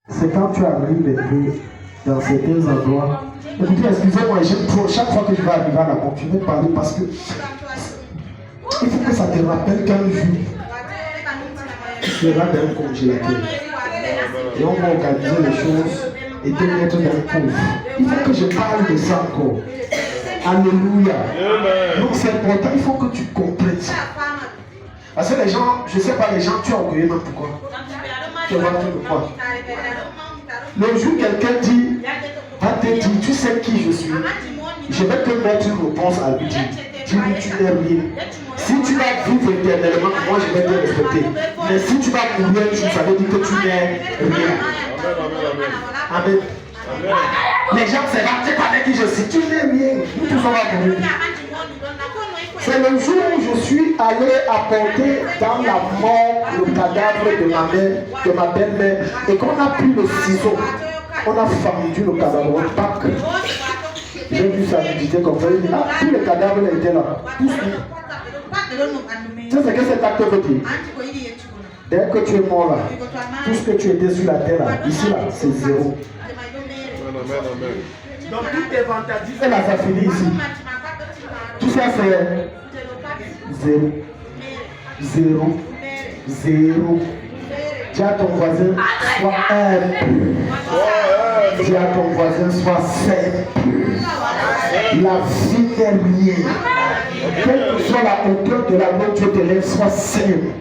C'est quand tu arrives un peu dans certains endroits. Écoutez, excusez-moi, j'aime trop. Chaque fois que je vais arriver à la banque, je vais parler parce que il faut que ça te rappelle qu'un jour, tu seras dans un congélateur. Et on va organiser les choses et te mettre dans le couvre. Il faut que je parle de ça encore. Alléluia. Donc c'est important, il faut que tu comprennes ça. Parce que les gens, je ne sais pas, les gens, tu es orgueilleux, mais pourquoi? Tu vois pourquoi? Le jour quelqu'un dit, va te dire, tu sais qui je suis. Je vais te mettre une réponse à lui dire. Tu n'es rien. Si tu vas vivre éternellement, moi je vais te respecter. Mais si tu vas mourir un jour, ça veut dire que tu n'es rien. Amen. Les gens se rendent, tu sais pas qui je suis, tu n'es rien. Nous tous on va mourir. C'est le jour où je suis allé apporter dans la mort le cadavre de ma mère, de ma belle-mère, et qu'on a pris le ciseau, on a fendu le cadavre, on pack. J'ai vu ça, je disais comme ça, il dit, ah, tous les cadavres étaient là. Tu sais ce que cet acte veut dire? Dès que tu es mort là, tout ce que tu étais sur la terre là, ici là, c'est zéro. Donc tout est vantardisé là, ça finit ici. Tout ça c'est zéro. Zéro. Zéro. Dis à ton voisin, sois humble. Dis à ton voisin, sois simple. La vie n'est rien. Quelle que soit la hauteur de la mort, Dieu te lève, sois simple.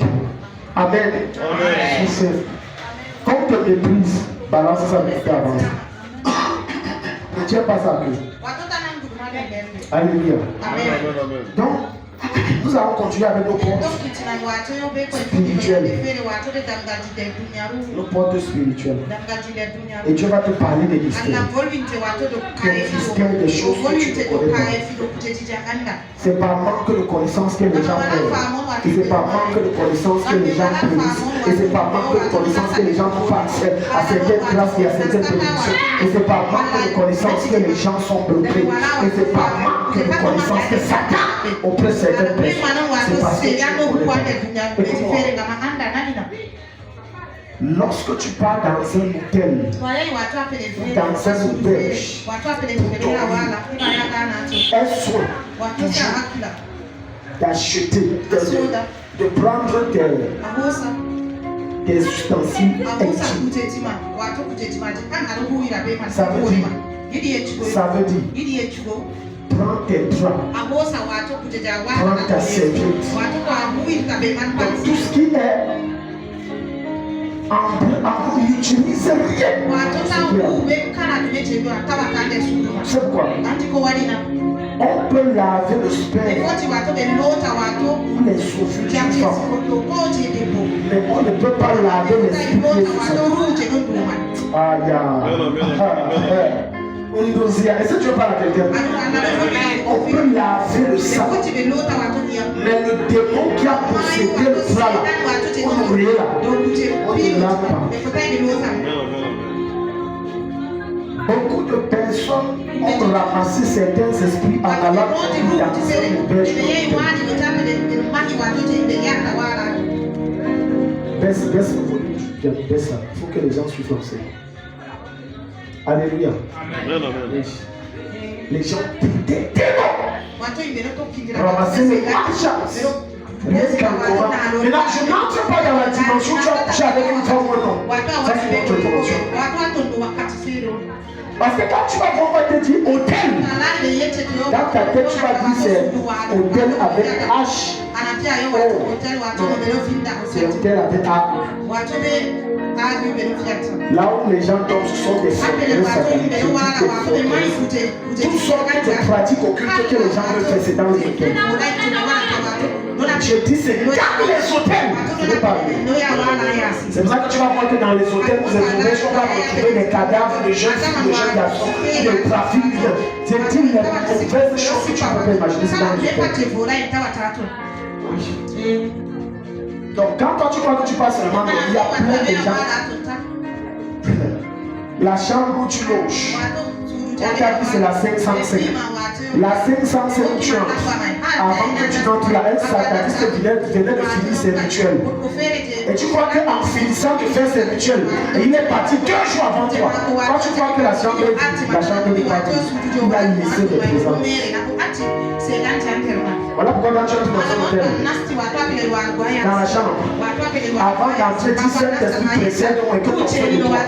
Amen. Sois simple. Quand tu te méprises, balance ça avec ta avance. Ne tiens pas ça que. Alléluia. Donc, nous allons continuer avec nos portes spirituelles. Nos portes spirituelles. Et Dieu va te parler des mystères. Des mystères, des choses que tu ne connais pas. C'est par manque de connaissance que les gens meurent. Et c'est par manque de connaissance que les gens périssent. Et c'est par manque de connaissance que les gens n'ont pas accès à certaines grâces et à certaines bénédictions. Et c'est par manque de connaissance que les gens sont bloqués. Et c'est par manque de connaissance que Satan oppresse certaines personnes. C'est parce que tu connais. Lorsque tu pars dans un hôtel, dans un auberge, un soin toujours d'acheter, de prendre des ustensiles intimes. Ça veut dire prends tes draps, prends ta serviette. Donc tout ce qui est en utilise rien. C'est pourquoi on peut laver le sperme ou les souffles d'une femme, mais on ne peut pas laver les spirituels. Aïe. Est-ce que tu veux parler à quelqu'un? On peut laver le sang, mais le démon qui a possédé le plat là, on ne lave pas. Beaucoup de personnes ont ramassé certains esprits en allant dans une auberge. Baisse le volume, baisse ça. Il faut que les gens suivent l'enseignement. Alléluia. Amen. Les gens étaient démons. Ramasser les marches. Maintenant, je n'entre pas dans la dimension où tu as couché avec une femme ou non. Ça, c'est notre dimension. Parce que quand tu vas voir, on va te dire hôtel. Dans ta tête, tu vas dire c'est hôtel avec H. C'est hôtel avec A. Là où les gens dorment, ce sont des forteresses sataniques. Toutes sortes de pratiques occultes que les gens veulent faire, c'est dans les hôtels. Je dis c'est dans les hôtels. C'est pour ça que tu vas voir que dans les hôtels, vous êtes on va retrouver des cadavres de jeunes filles, de jeunes garçons, de trafic. C'est une des mauvaises choses que tu peux pas imaginer, c'est dans les hôtels. Donc quand toi tu crois que tu passes seulement, il y a plein de gens. La chambre où tu loges, On t'a dit c'est la 505. La 505 tu entres. Avant que tu n'entres là, un sataniste venait de finir ses rituels. Et tu crois qu'en finissant de faire ses rituels, il est parti 2 jours avant toi. Quand tu crois que la chambre est pas il a laissé des présents. Voilà pourquoi quand tu entres dans son hôtel, dans la chambre, avant d'entrer, tu sais que tu précèdes et que ton frère de toi.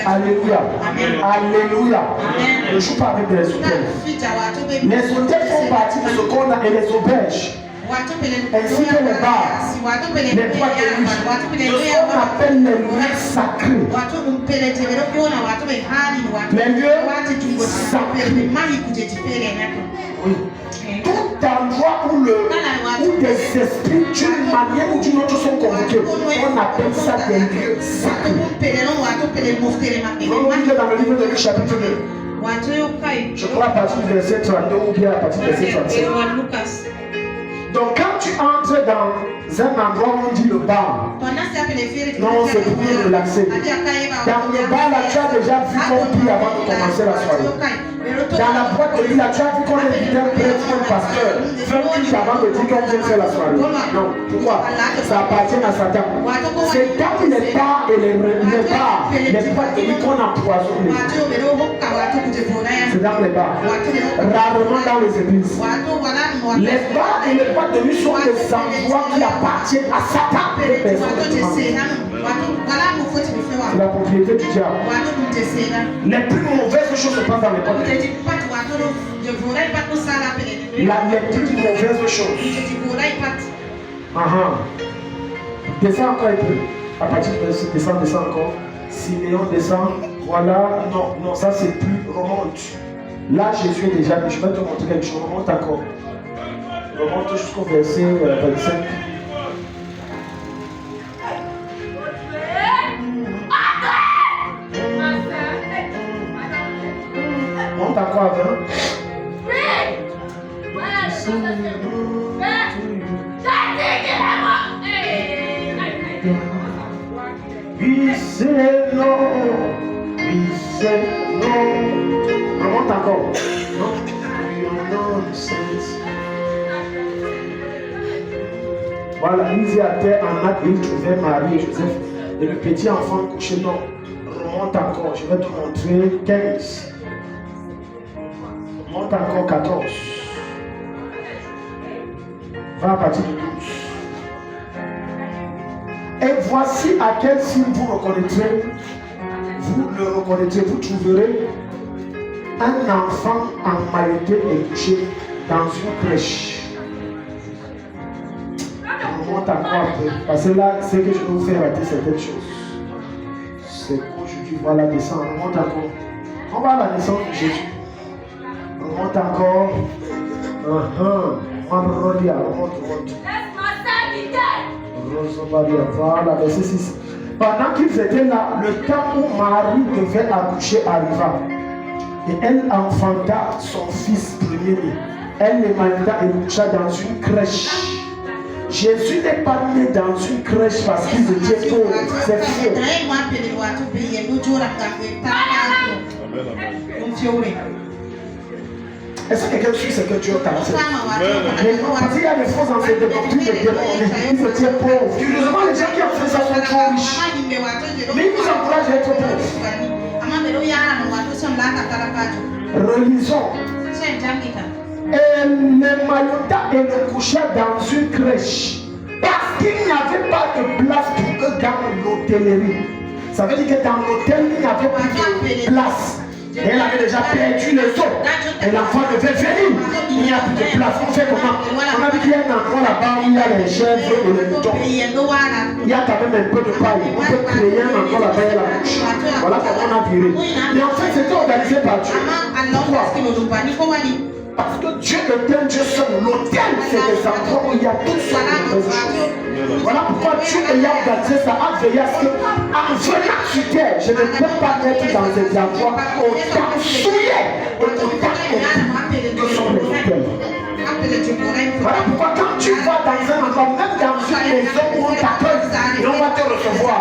Alléluia. Alléluia. Ne joue pas avec les hôtels. Les hôtels font partie de ce qu'on a et les auberges. Ainsi que les bars, les boîtes de nuit, ce qu'on appelle les lieux sacrés. Les lieux sacrés. Oui. Tout endroit où des esprits d'une manière ou d'une autre sont convoqués, on appelle ça des lieux sacrés. On lit dans le livre de Luc chapitre 2. Je crois à partir du verset 32 ou bien à partir du verset 37. Donc quand tu entres dans un endroit où on dit le bar, non, c'est pour mieux relaxer. Dans le bar là, tu as déjà vu qu'on prie avant de commencer la soirée. Dans la boîte de nuit là, tu as vu qu'on invite un prêtre ou un pasteur 20 minutes avant de dire qu'on vient faire la soirée. Non, pourquoi? Ça appartient à Satan. C'est dans les bars et les boîtes de nuit qu'on empoisonne les gens. C'est dans les bars. Rarement dans les églises. Les bars et les boîtes de nuit sont des endroits qui appartiennent à Satan. C'est la propriété du diable. Les plus mauvaises choses se passent dans les boîtes de nuit. Les plus mauvaises choses. Descends encore un peu. À partir de ce descend encore. Siméon descend. Voilà. Non, ça c'est plus. Remonte. Là, Jésus est déjà. Je vais te montrer quelque chose. Remonte encore. Remonte jusqu'au verset 25. Monte encore avant. Oui, c'est non. Oui, c'est non. Remonte encore. Non. Voilà, lisez à terre en acte, il trouvait Marie et Joseph et le petit enfant couché. Non, remonte encore, je vais te montrer 15. Remonte encore 14. Va à partir de 12. Et voici à quel signe vous reconnaîtrez, vous le reconnaîtrez, vous trouverez un enfant emmailloté et couché dans une crèche. On monte encore un peu. Parce que là, c'est que je vais vous faire rater certaines choses. C'est qu'aujourd'hui, voilà, descend. On monte encore. On va à la naissance de Jésus. On monte encore. On monte. Voilà, verset 6. Pendant qu'ils étaient là, le temps où Marie devait accoucher arriva. Et elle enfanta son fils premier-né. Elle l'émaillota et le coucha dans une crèche. Jésus n'est pas né dans une crèche parce qu'ils étaient pauvres. C'est faux. Est-ce que quelqu'un suit ce que Dieu t'a dit? Parce qu'il y a des faux enseignants de doctrine de démons. Ils étaient pauvres. Curieusement, les gens qui ont fait ça sont trop riches. Mais ils vous encouragent à être pauvres. Relisons. Elle l'émaillota et le coucha dans une crèche. Parce qu'il n'y avait pas de place pour eux dans l'hôtellerie. Ça veut dire que dans l'hôtel, il n'y avait plus de place. Et elle avait déjà perdu le dos. Et l'enfant devait venir. Il n'y a plus de place. On fait comment? On a dit qu'il y a un endroit là-bas où il y a les chèvres et les moutons. Il y a quand même un peu de paille. On peut créer un endroit là-bas et la bouche. Voilà comment on a viré. Et en fait, c'était organisé par Dieu. Pourquoi? Parce que Dieu est un Dieu seul. L'hôtel, c'est des endroits où il y a toutes sortes de choses. Voilà pourquoi Dieu ayant organisé ça a veillé à ce que, en venant sur terre, je ne peux pas être dans des endroits autant souillés, autant que sont les hôtels. Voilà pourquoi quand tu vas dans un endroit, même dans une maison où on t'accueille, et on va te recevoir,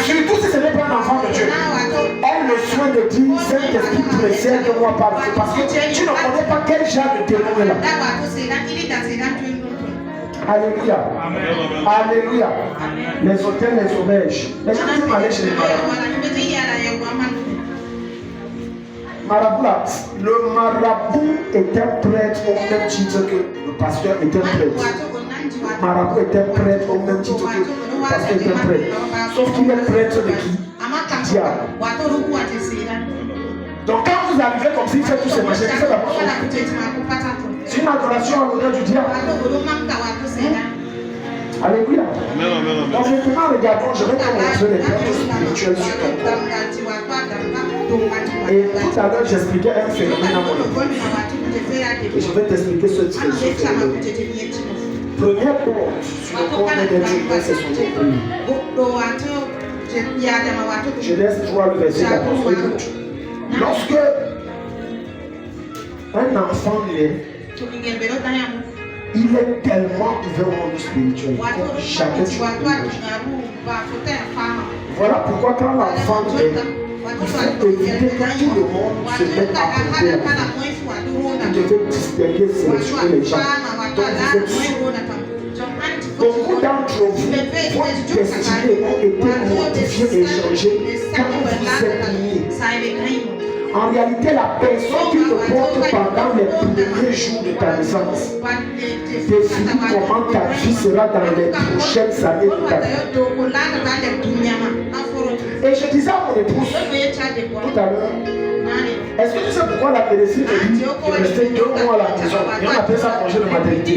surtout si ce n'est pas un enfant de Dieu, aie le soin de dois pas le faire parce que tu ne connais pas quel genre de démon est là. Alléluia. Alléluia. Les hôtels, les auberges. Les gens qui m'allaient chez les marabouts. Marabout là, le marabout est un prêtre au même titre que le pasteur est un prêtre. Marabout est un prêtre au même titre que le pasteur est un prêtre. Sauf qu'il est prêtre de qui? Diable. Donc quand vous arrivez comme s'il fait tous ces machins, c'est la chose. C'est une adoration à l'honneur du diable. Alléluia. Donc maintenant, regardons, je vais te montrer les prêtres spirituels sur ton corps. Et tout à l'heure, j'expliquais un phénomène à mon enfant. Et je vais t'expliquer ce phénomène. Première porte sur le corps d'un être humain, c'est son nombril. Genèse 3, le verset 14. Écoute. Lorsque un enfant naît, il est tellement ouvert au monde spirituel que jamais tu ne peux. Voilà pourquoi quand l'enfant naît, il faut éviter que tout le monde se mette à côté. Il devait distinguer, sélectionner les gens. Donc vous êtes sûrs. Beaucoup d'entre vous, votre destinée ont été modifiée et changée quand vous êtes liés. En réalité, la personne qui te porte pendant les premiers jours de ta naissance définit comment ta vie sera dans les prochaines années de ta vie. Et je disais à mon épouse tout à l'heure, est-ce que tu sais pourquoi la médecine me dit de rester 2 mois à la maison? Et on appelle ça congé de maternité.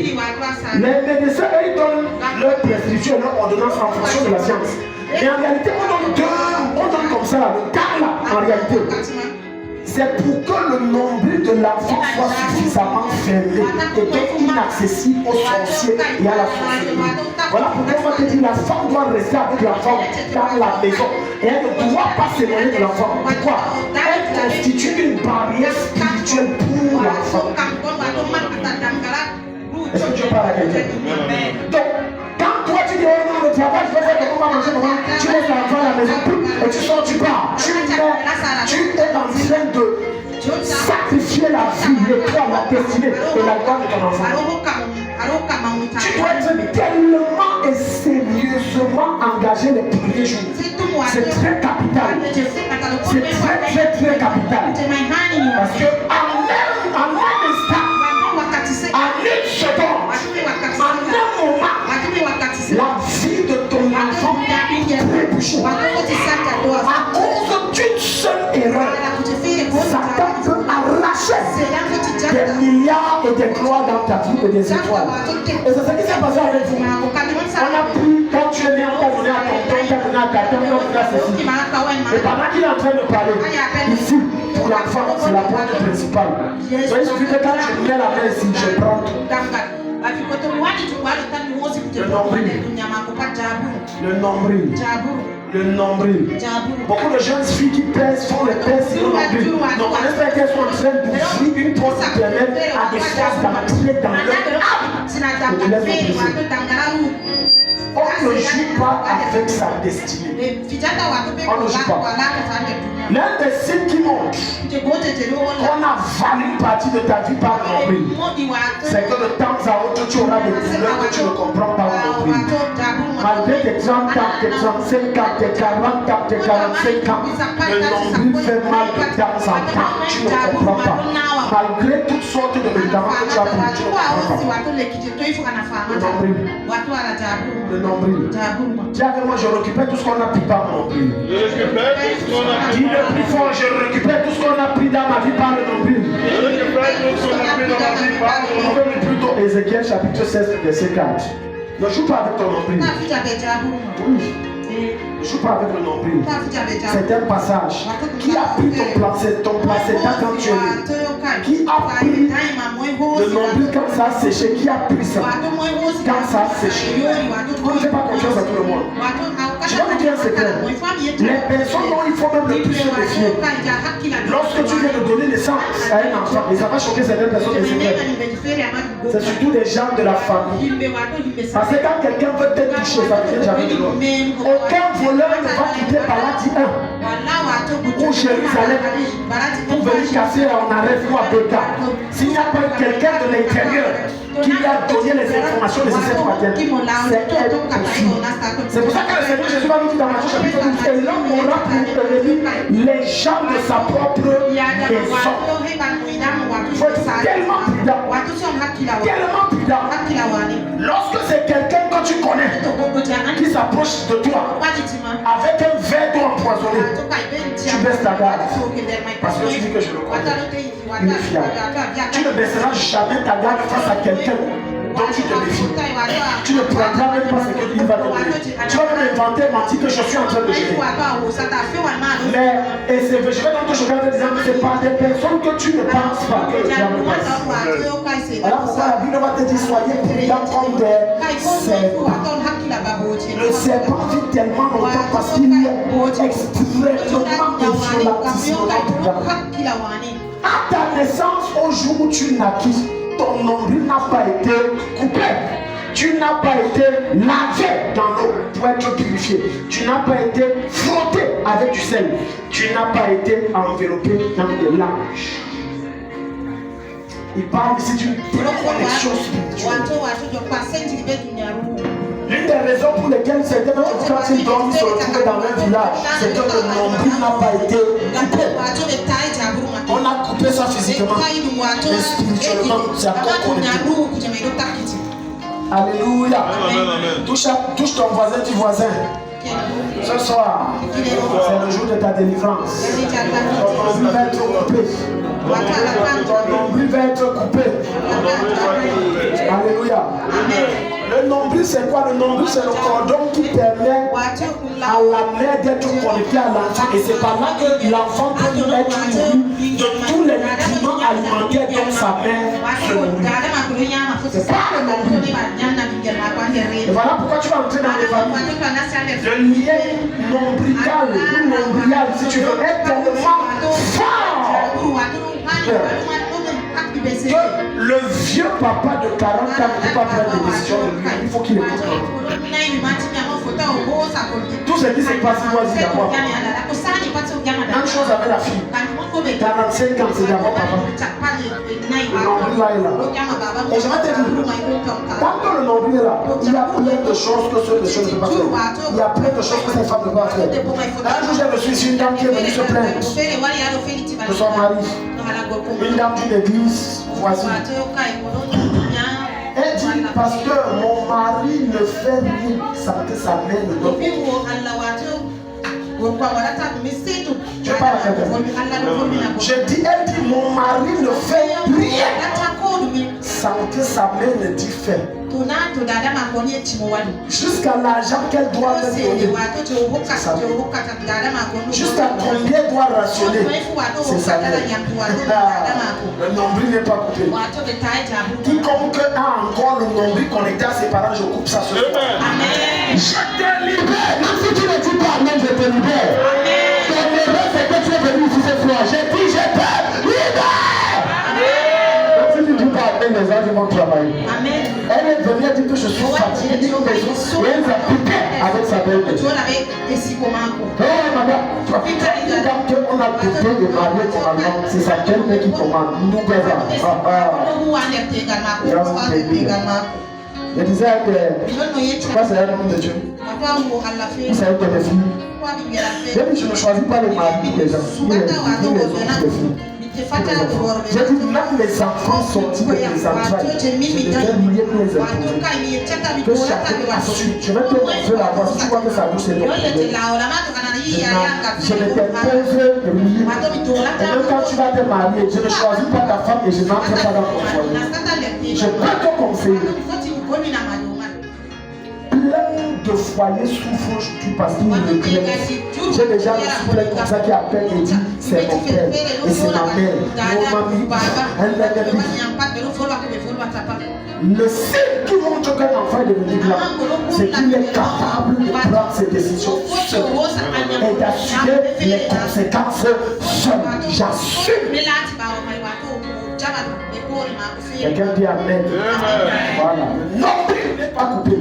Les médecins, ils donnent leur prescription, leur ordonnance en fonction de la science. Mais en réalité, on donne comme ça, le cas là, en réalité. C'est pour que le nombril de l'enfant soit suffisamment fermé et donc inaccessible aux sorciers et à la sorcellerie. Voilà pourquoi on va te dire la femme doit rester avec l'enfant dans la maison et elle ne doit pas s'éloigner de l'enfant. Pourquoi? Elle constitue une barrière spirituelle pour l'enfant. Est-ce que tu parles à quelqu'un? Donc, quand toi tu dis oh non, le travail, je vais faire comment manger, tu laisses l'enfant à la maison et tu sors, tu pars. Tu es en train de sacrifier la vie, l'étoile, la destinée et la gloire de ton enfant. Tu dois être tellement et sérieusement engagé les premiers jours. C'est très capital. C'est très capital. Parce que en un instant, en une seconde, en un moment, la vie de ton enfant est bouchée. À cause d'une seule erreur, Satan peut arracher des milliards et des gloires dans ta vie et des étoiles. Et c'est ce qui s'est passé avec vous. On a pris, quand tu es né, on t'a donné à ton père, on t'a donné à ta tante, on t'a donné ceci. Et pendant qu'il est en train de parler, ici, pour l'enfant, c'est la porte principale. Donc il suffit que quand je mets la main ici, je prends tout. Le nombril. Le nombril. Beaucoup de jeunes filles qui pèsent font les pèses sur le nombril. Donc on espère qu'elles sont en train d'ouvrir une porte qui permet à des forces d'entrer dans leur âme et de les opprimer. On ne joue pas avec sa destinée. On ne joue pas. L'un des signes qui montre qu'on a valu une partie de ta vie par le nombril, c'est que de temps à autre tu auras des douleurs que tu ne comprends pas au nombril. Malgré tes 30 ans, tes 35 ans, tes 40 ans, tes 45 ans, le nombril fait mal de temps en temps, tu ne comprends pas. Malgré toutes sortes de médicaments que tu as pris, tu ne comprends pas. Le nombril. Dis avec moi, je récupère tout ce qu'on a pris par le nombril. Dis le plus fort, je récupère tout ce qu'on a pris dans ma vie par le nombril. On veut plutôt Ézéchiel chapitre 16, verset 4. Ne joue pas avec ton nombril. Oui. Ne joue pas avec le nombril. C'est un passage. Qui a pris ton placenta quand tu es né? Qui a pris le nombril quand ça a séché? Qui a pris ça quand ça a séché? On ne fait pas confiance à tout le monde. Je vais vous dire un secret. Les personnes dont il faut même le plus se méfier. Lorsque tu viens de donner naissance à un enfant, et ça va choquer certaines personnes, c'est surtout des gens de la famille. Parce que quand quelqu'un veut te toucher, ça ne vient jamais de l'homme. Aucun voleur ne va quitter par là dit un. ou Jérusalem pour venir casser en arrêt ou à Béka. S'il n'y a pas quelqu'un de l'intérieur qui lui a donné les informations nécessaires pour atteindre, c'est pour ça que le Seigneur Jésus va nous dire dans Matthieu chapitre 12, et l'homme aura pour ennemi les gens de sa propre maison. Il faut être tellement prudent. Tellement prudent. Lorsque c'est quelqu'un que tu connais qui s'approche de toi avec un verre d'eau empoisonné, tu baisses ta garde. Parce que tu dis que je le connais. Il est fiable. Tu ne baisseras jamais ta garde face à quelqu'un dont tu te méfies. Tu ne prendras même pas ce qu'il va te donner. Tu vas même inventer, mentir que je suis en train de jeter. Mais, et je vais donc te choquer en te disant que ce n'est pas des personnes que tu ne penses pas que le diable passe. Alors pourquoi la Bible va te dire soyez prudents comme des serpents. Le serpent vit tellement longtemps parce qu'il est extrêmement violentíssimo. À ta naissance, au jour où tu naquis, ton nombril n'a pas été coupé. Tu n'as pas été lavé dans l'eau pour être purifié. Tu n'as pas été frotté avec du sel. Tu n'as pas été enveloppé dans de l'âge. Il parle ici d'une déconnexion spirituelle. L'une des raisons pour lesquelles certains quand ils dorment se retrouvent dans un village, c'est que le nombril n'a pas été coupé. On a coupé ça physiquement, mais spirituellement, c'est encore connecté. Alléluia. Touche ton voisin du voisin. Ce soir, c'est le jour de ta délivrance. Ton nombril va être coupé. Ton nombril va être coupé. Alléluia. Le nombril, c'est quoi? Le nombril, c'est le cordon qui permet à la mère d'être connectée à l'enfant. Et c'est par là que l'enfant peut être nourri de tous les nutriments alimentaires dont sa mère se nourrit. C'est ça le nombril. Et voilà pourquoi tu vas entrer dans les familles. Le lien nombrical ou nombrial, si tu veux, est tellement fort que le vieux papa de 40 ans ne peut pas prendre des décisions de lui. Il faut qu'il écoute. Tout ce qui se passe, il doit dire d'abord. Même chose avec la fille. 45 ans, c'est d'abord papa. Le nombril là est là. Et je vais te dire, tant que le nombril est là, il y a plein de choses que ce monsieur ne peut pas faire. Il y a plein de choses que cette femme ne peut pas faire. Un jour, j'ai reçu une dame qui est venue se plaindre de son mari. Une dame d'une église voisine. Elle dit, pasteur, mon mari ne fait rien sans que sa mère ne donne. Je parle à quelqu'un. Je dis, elle dit, mon mari ne fait rien sans que sa mère ne dit fait. Jusqu'à l'argent qu'elle doit me donner, jusqu'à combien doit rationner, c'est sa mère. Le nombril n'est pas coupé. Quiconque a encore le nombril connecté à ses parents, je coupe ça ce soir. Je te libère. Même si tu ne dis pas amen, je te libère. Ton erreur, c'est que tu es venu ici ce soir. J'ai dit, je te libère. Même si tu ne dis pas amen, les gens vont travailler. Elle est venue dire que je suis fatiguée, et elle a coupé avec sa belle. Oh madame, quand on a coupé de marier ton allemand, c'est sa belle qui commande. Nous devons. Je disais que je crois que c'est un homme de Dieu. Il s'agit de des filles. J'ai dit, je ne choisis pas les maris des gens. Ni les hommes des filles. J'ai dit, même les enfants sortis de mes entrailles, je devais mieux les imposer. Que chacun assume. Je vais te montrer la voix. Si tu vois que ça bouge, c'est bon. Je ne t'impose rien. Et même quand tu vas te marier, je ne choisis pas ta femme et je n'entre pas dans ton foyer. Je peux te conseiller. Plein de foyers souffrent aujourd'hui parce qu'ils me craignent. J'ai déjà reçu plein comme ça qui appellent et disent c'est mon père et c'est ma mère. Mon mamie, le signe qui montre qu'un enfant est devenu blanc, c'est qu'il est capable de prendre ses décisions seul et d'assumer les conséquences seul. J'assume. Quelqu'un dit amen. Voilà. Non, il n'est pas coupé.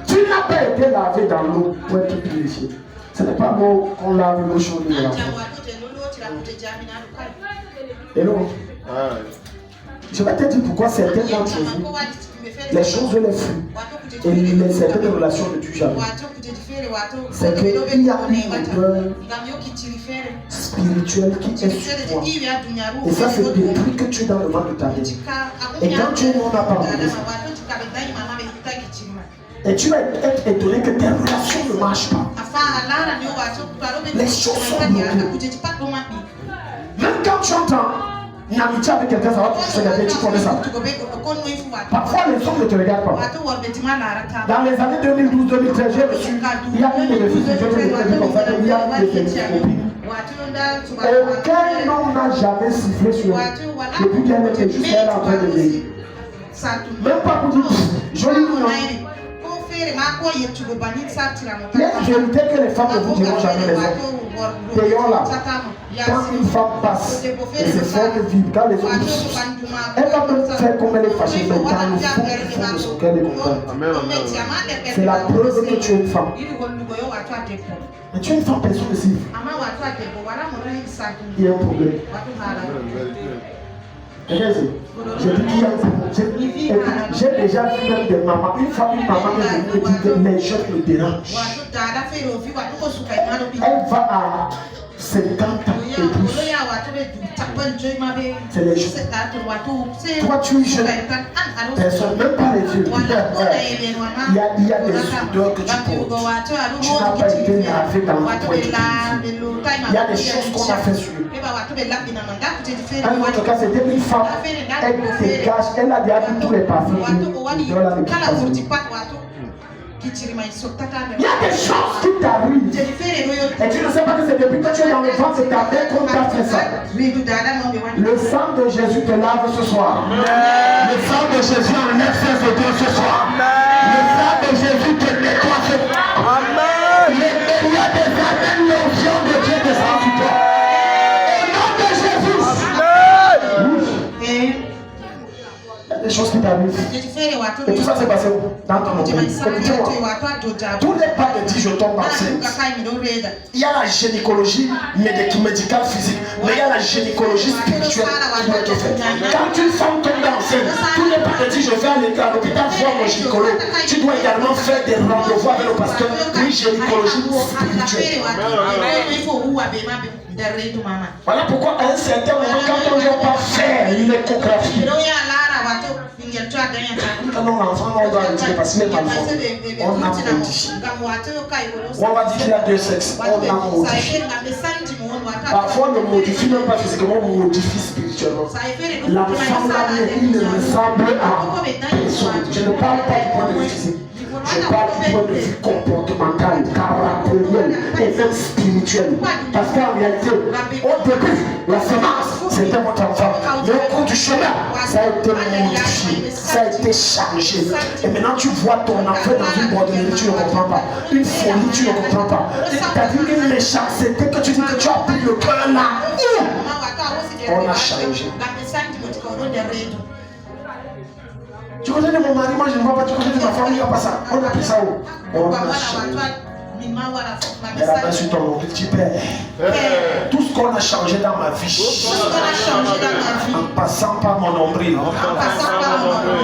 Tu n'as pas été lavé dans l'eau pour être purifié. Ce n'est pas l'eau qu'on lave l'eau chaude de l'enfant. Hello. Je vais te dire pourquoi certains d'entre vous, les choses les fruits et certaines relations ne tuent jamais. C'est qu'il y a une odeur spirituelle qui est sur toi. Et ça, c'est des trucs que tu es dans le ventre de ta vie. Et quand tu n'en as pas besoin, et tu vas être étonné que tes relations ne marchent pas. Les choses sont bloquées. Même quand tu entends une amitié avec quelqu'un, ça va te regarder, tu connais ça. Parfois, les hommes ne te regardent pas. Dans les années 2012-2013, j'ai reçu, il y a une de mes filles, je vais vous dire comme ça, il y a une de mes copines. Aucun homme n'a jamais sifflé sur elle. Depuis qu'elle était juste elle en train de vieillir. Même pas pour dire, joli ou non. Il y a une vérité que les femmes ne vous diront jamais les hommes. Payons là. Quand une femme passe et se forme vivre, quand les hommes poussent, elle va même faire comme elle est fâchée, mais dans le fond de son cœur, elle est contente. C'est la preuve que tu es une femme. Mais tu es une femme persuasive. Il y a un problème. J'ai dit qu'il y a un problème. J'ai déjà vu même des mamans. Une fois, une maman me dit que les jeunes me dérangent. Elle va à 50 ans et plus. C'est les jeunes. Toi, tu es jeune. Personne, même pas les vieux. Il y a des odeurs que tu portes. Tu n'as pas été lavé dans le point. Il y a des choses qu'on a fait sur eux. En tout cas, c'était une femme. Elle dégage. Elle a déjà vu tous les parfums. Il y a des choses qui t'arrivent. Et tu ne sais pas que c'est depuis que tu es dans le ventre de ta mère qu'on t'a fait ça. Le sang de Jésus te lave ce soir. Le sang de Jésus enlève ses odeurs ce soir. Le sang de Jésus te nettoie ce soir. Amen. Il y a des années l'onction de Dieu descend sur toi. Au nom de Jésus. Amen. Des choses qui t'arrivent. Et tout ça s'est passé dans ton pays. Écoutez-moi. Tous les pas de dire je tombe enceinte. Il y a la gynécologie médicale physique, mais il y a la gynécologie spirituelle qui doit être faite. Quand une femme tombe enceinte, tous les pas de dire je vais à l'hôpital voir mon gynécologue. Tu dois également faire des rendez-vous avec le pasteur. Oui, gynécologie spirituelle. Voilà pourquoi à un certain moment, quand on ne doit pas faire l'échographie, quand on enfant, on doit retirer parce qu'il est mal formé. On a modifié. On va dire qu'il y a deux sexes. On a modifié. Parfois, on ne modifie même pas physiquement, on modifie spirituellement. La femme là, il ressemble à personne. Je ne parle pas du point de vue physique. Je parle du point de vue comportemental, caractériel et même spirituel. Parce qu'en réalité, au début, la semence, c'était votre enfant. Mais au cours du chemin, ça a été modifié, ça a été changé. Et maintenant, tu vois ton enfant dans une bordellerie, tu ne comprends pas. Une folie, tu ne comprends pas. Tu as vu une méchanceté que tu dis que tu as pris le cœur là. On a changé. Tu connais de mon mari, moi je ne vois pas, tu connais de ma famille, il n'y a pas ça. On a pris ça où? On a changé. Et la main sur ton nom, petit père. Tout ce qu'on a changé dans ma vie, en passant par mon nombril,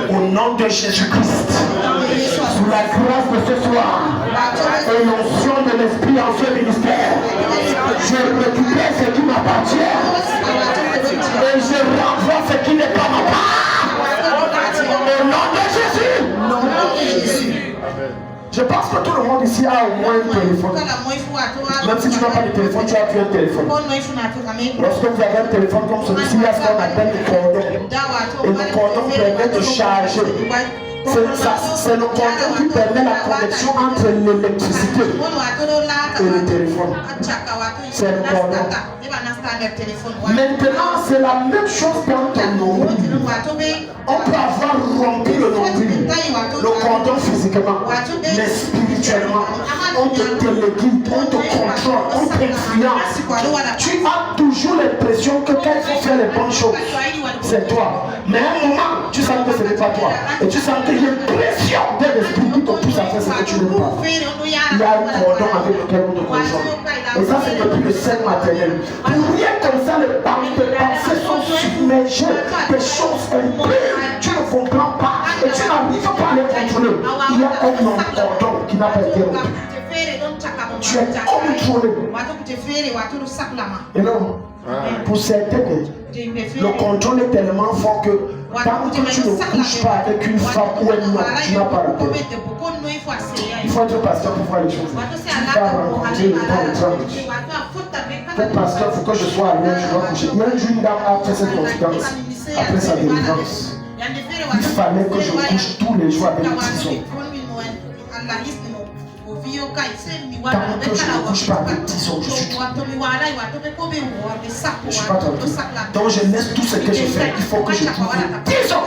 au nom de Jésus-Christ, sous la grâce de ce soir, et l'onction de l'Esprit en ce ministère, je récupère ce qui m'appartient et je renvoie ce qui n'est pas ma part. Au nom de Jésus. Je pense que tout le monde ici a au moins un téléphone. Même si tu n'as pas de téléphone, tu as pu un téléphone. Lorsque vous avez un téléphone comme celui-ci, il y a ce qu'on appelle le cordon. Et le cordon permet de charger. C'est le cordon qui permet la connexion entre l'électricité et le téléphone. C'est le cordon. Maintenant, c'est la même chose dans ton nombril. On peut avoir rompu le nombril, le cordon physiquement, mais spirituellement. On te téléguide, on te contrôle, on te t'influence. Tu as toujours l'impression que quand il faut faire les bonnes choses, c'est toi. Mais à un moment, tu sens que ce n'est pas toi. Et tu sens qu'il y a une pression de l'esprit qui te pousse à faire ce que tu n'aimes pas. Il y a un cordon avec lequel on te conjoint. Et ça, c'est depuis le sein maternel. Pour rien comme ça, tes pensées sont submergées des choses impures. Tu ne comprends pas et tu n'arrives pas à les contrôler. Il y a un cordon qui n'a pas été rompu. Tu es contrôlé. Et non, pour certains, le contrôle est tellement fort que tant que tu ne couches pas avec une femme ou un homme, tu n'as pas la paix. Il faut être pasteur pour voir les choses. Tu vas rencontrer le temps de travail. Être pasteur, il faut que je sois à l'heure, je dois coucher. Il y a un jour, une dame a fait cette confidence après sa délivrance. Il fallait que je couche tous les jours avec le tison. Tant que je ne couche pas avec tison, je suis tout. Je ne suis pas tranquille. Donc je laisse tout ce que je fais. Il faut que je trouve le tison.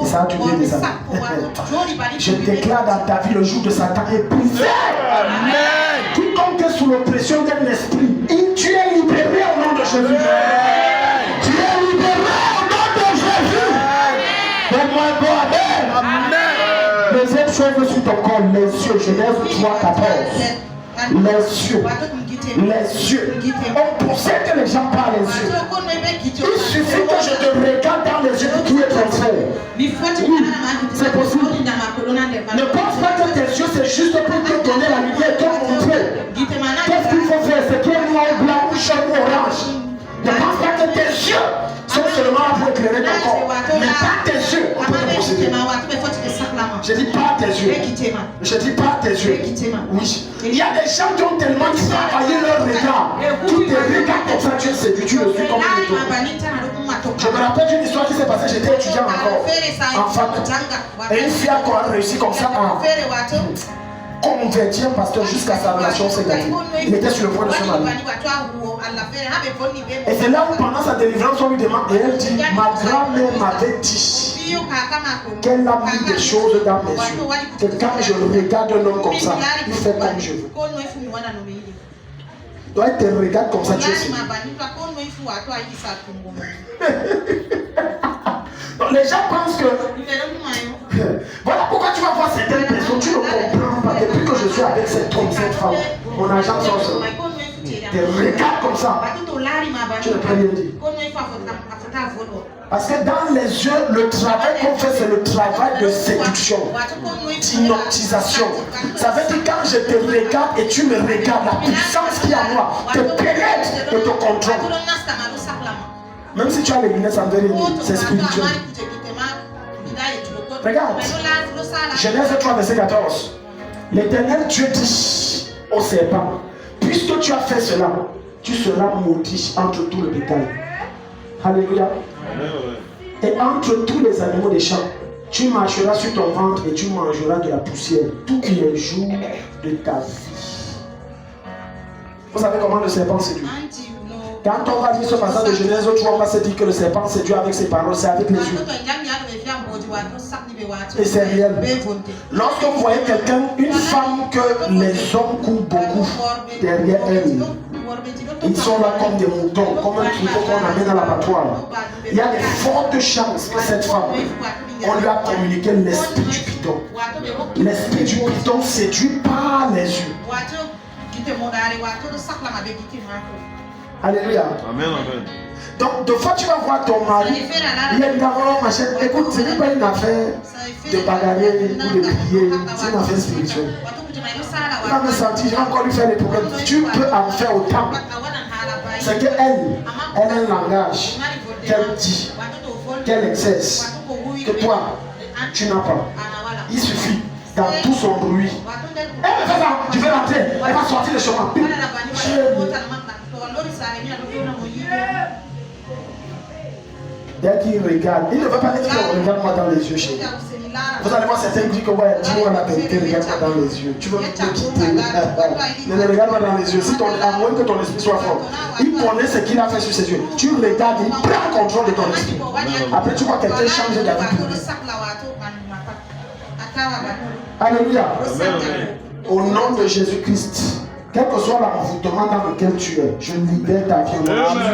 Et ça a duré des années. Je déclare dans ta vie le jour de Satan est brisé. Amen. Quiconque est sous l'oppression d'un esprit, tu es libéré au nom de Jésus. Tu es libéré au nom de Jésus. Donne-moi un bon amen. Deuxième chose sur ton corps, les yeux. Genèse 3, 14. Les yeux. On pensait que les gens parlent les yeux. Il suffit que je te regarde dans les yeux pour qu'il y ait transfert. Oui, c'est possible. Ne pense pas que tes yeux c'est juste pour te donner la lumière et te montrer. Qu'est-ce qu'il faut faire? C'est qu'il y a noir, blanc, ou jaune ou orange. Ne pense pas que tes yeux sont seulement pour éclairer ton corps. Mais pas tes yeux, on peut te posséder. Je dis pas tes yeux. Je dis pas tes yeux. Oui. Il y a des gens qui ont tellement travaillé leur regard. Qui te regardent comme ça, tu es séduit, tu le suis comme une auto. Je me rappelle d'une histoire qui s'est passée, j'étais étudiant encore en fac. Et une fille a réussi comme ça à convertir un pasteur jusqu'à sa relation sexuelle. Il était sur le point de se marier. Et c'est là où pendant sa délivrance on lui demande, et elle dit, ma grand-mère m'avait dit qu'elle a mis des choses dans mes yeux, que quand je regarde un homme comme ça, il fait comme je veux. Donc elle te regarde comme ça, tu es sûr. Donc les gens pensent que voilà pourquoi tu vas voir certaines personnes, tu ne comprends pas. Depuis que je suis avec cet homme, cette femme, mon agent sort. Te regarde comme ça, tu ne peux rien dire. Parce que dans les yeux, le travail qu'on fait, c'est le travail de séduction, d'hypnotisation. Ça veut dire quand je te regarde et tu me regardes, la puissance qui est en moi te pénètre et te contrôle. Même si tu as les lunettes, ça ne veut rien dire, c'est spirituel. Regarde, Genèse 3, verset 14. L'Éternel Dieu dit au serpent, puisque tu as fait cela, tu seras maudit entre tout le bétail. Alléluia. Et entre tous les animaux des champs, tu marcheras sur ton ventre et tu mangeras de la poussière tous les jours de ta vie. Vous savez comment le serpent séduit? Quand on va dire ce passage de Genèse 3, on va se dire que le serpent séduit avec ses paroles, c'est avec les yeux. Et c'est réel. Lorsque vous voyez quelqu'un, une femme que les hommes courent beaucoup derrière elle, ils sont là comme des moutons, comme un troupeau qu'on amène à l'abattoir. Il y a de fortes chances que cette femme, on lui a communiqué l'esprit du python. L'esprit du python séduit par les yeux. Alléluia. Amen, amen. Donc, de fois, tu vas voir ton mari, il est dans machin. Écoute, ce n'est pas une affaire de bagarrer ou de prier, c'est une affaire spirituelle. Il va me sentir, je vais encore lui faire des problèmes. Tu peux en faire autant. C'est qu'elle a un langage qu'elle dit, qu'elle exerce, que toi, tu n'as pas. Il suffit, dans tout son bruit. Elle me fait ça, je vais rentrer, elle va sortir le chemin. Dès qu'il regarde, il ne veut pas dire regarde-moi dans les yeux chez lui. Vous allez voir certains qui disent que ouais, dis-moi la vérité, regarde-moi dans les yeux. Tu veux me quitter. Ne regarde-moi dans les yeux. Si à moins que ton esprit soit fort. Il connaît ce qu'il a fait sur ses yeux. Tu regardes, il prend contrôle de ton esprit. Après, tu vois quelqu'un changer d'avis. Alléluia. Au nom de Jésus-Christ, Quel que soit l'envoûtement dans lequel tu es, je libère ta vie au nom de Jésus.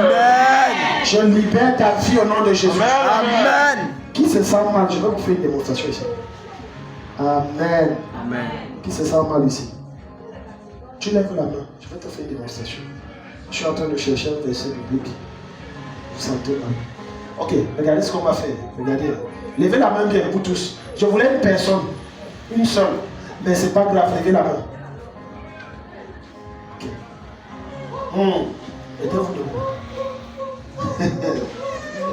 Je libère ta vie au nom de Jésus. Amen. Qui se sent mal, je vais vous faire une démonstration ici. Amen. Amen. Qui se sent mal ici? Tu lèves la main, je vais te faire une démonstration. Je suis en train de chercher un verset biblique. Vous sentez mal? Ok, regardez ce qu'on va faire. Regardez. Levez la main bien, vous tous. Je voulais une personne, une seule. Mais c'est pas grave, levez la main. Ok. Mettez-vous debout.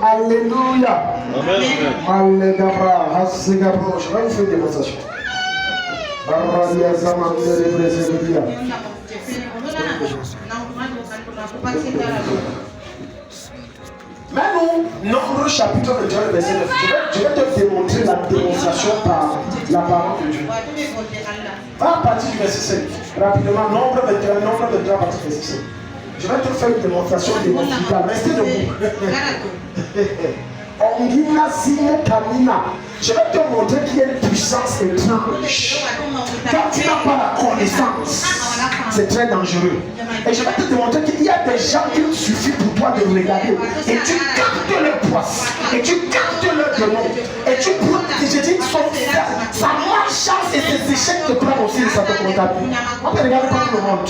Alléluia. Amen. Alléluia. Hasegabro. Je vais vous faire une démonstration. Barbadia Zamandé de Brésil. Mais nous, Nombre chapitre 21, verset 9. Je vais te démontrer la démonstration par la parole de Dieu. Va à partir du verset 5. Rapidement, Nombre 21, Nombre 23, à partir du verset 5. Je vais te faire une démonstration démonstrative. Restez debout. Ongina Zine Kamina. Je vais te montrer qu'il y a une puissance étrange. Quand tu n'as pas la connaissance, c'est très dangereux. Et je vais te démontrer qu'il y a des gens qu'il suffit pour toi de regarder. Et tu captes leurs poisses. Et tu captes leurs démons. Et tu prends, je dis, sa malchance et ses échecs te prennent aussi de sa comptabilité. On peut regarder comme le monde.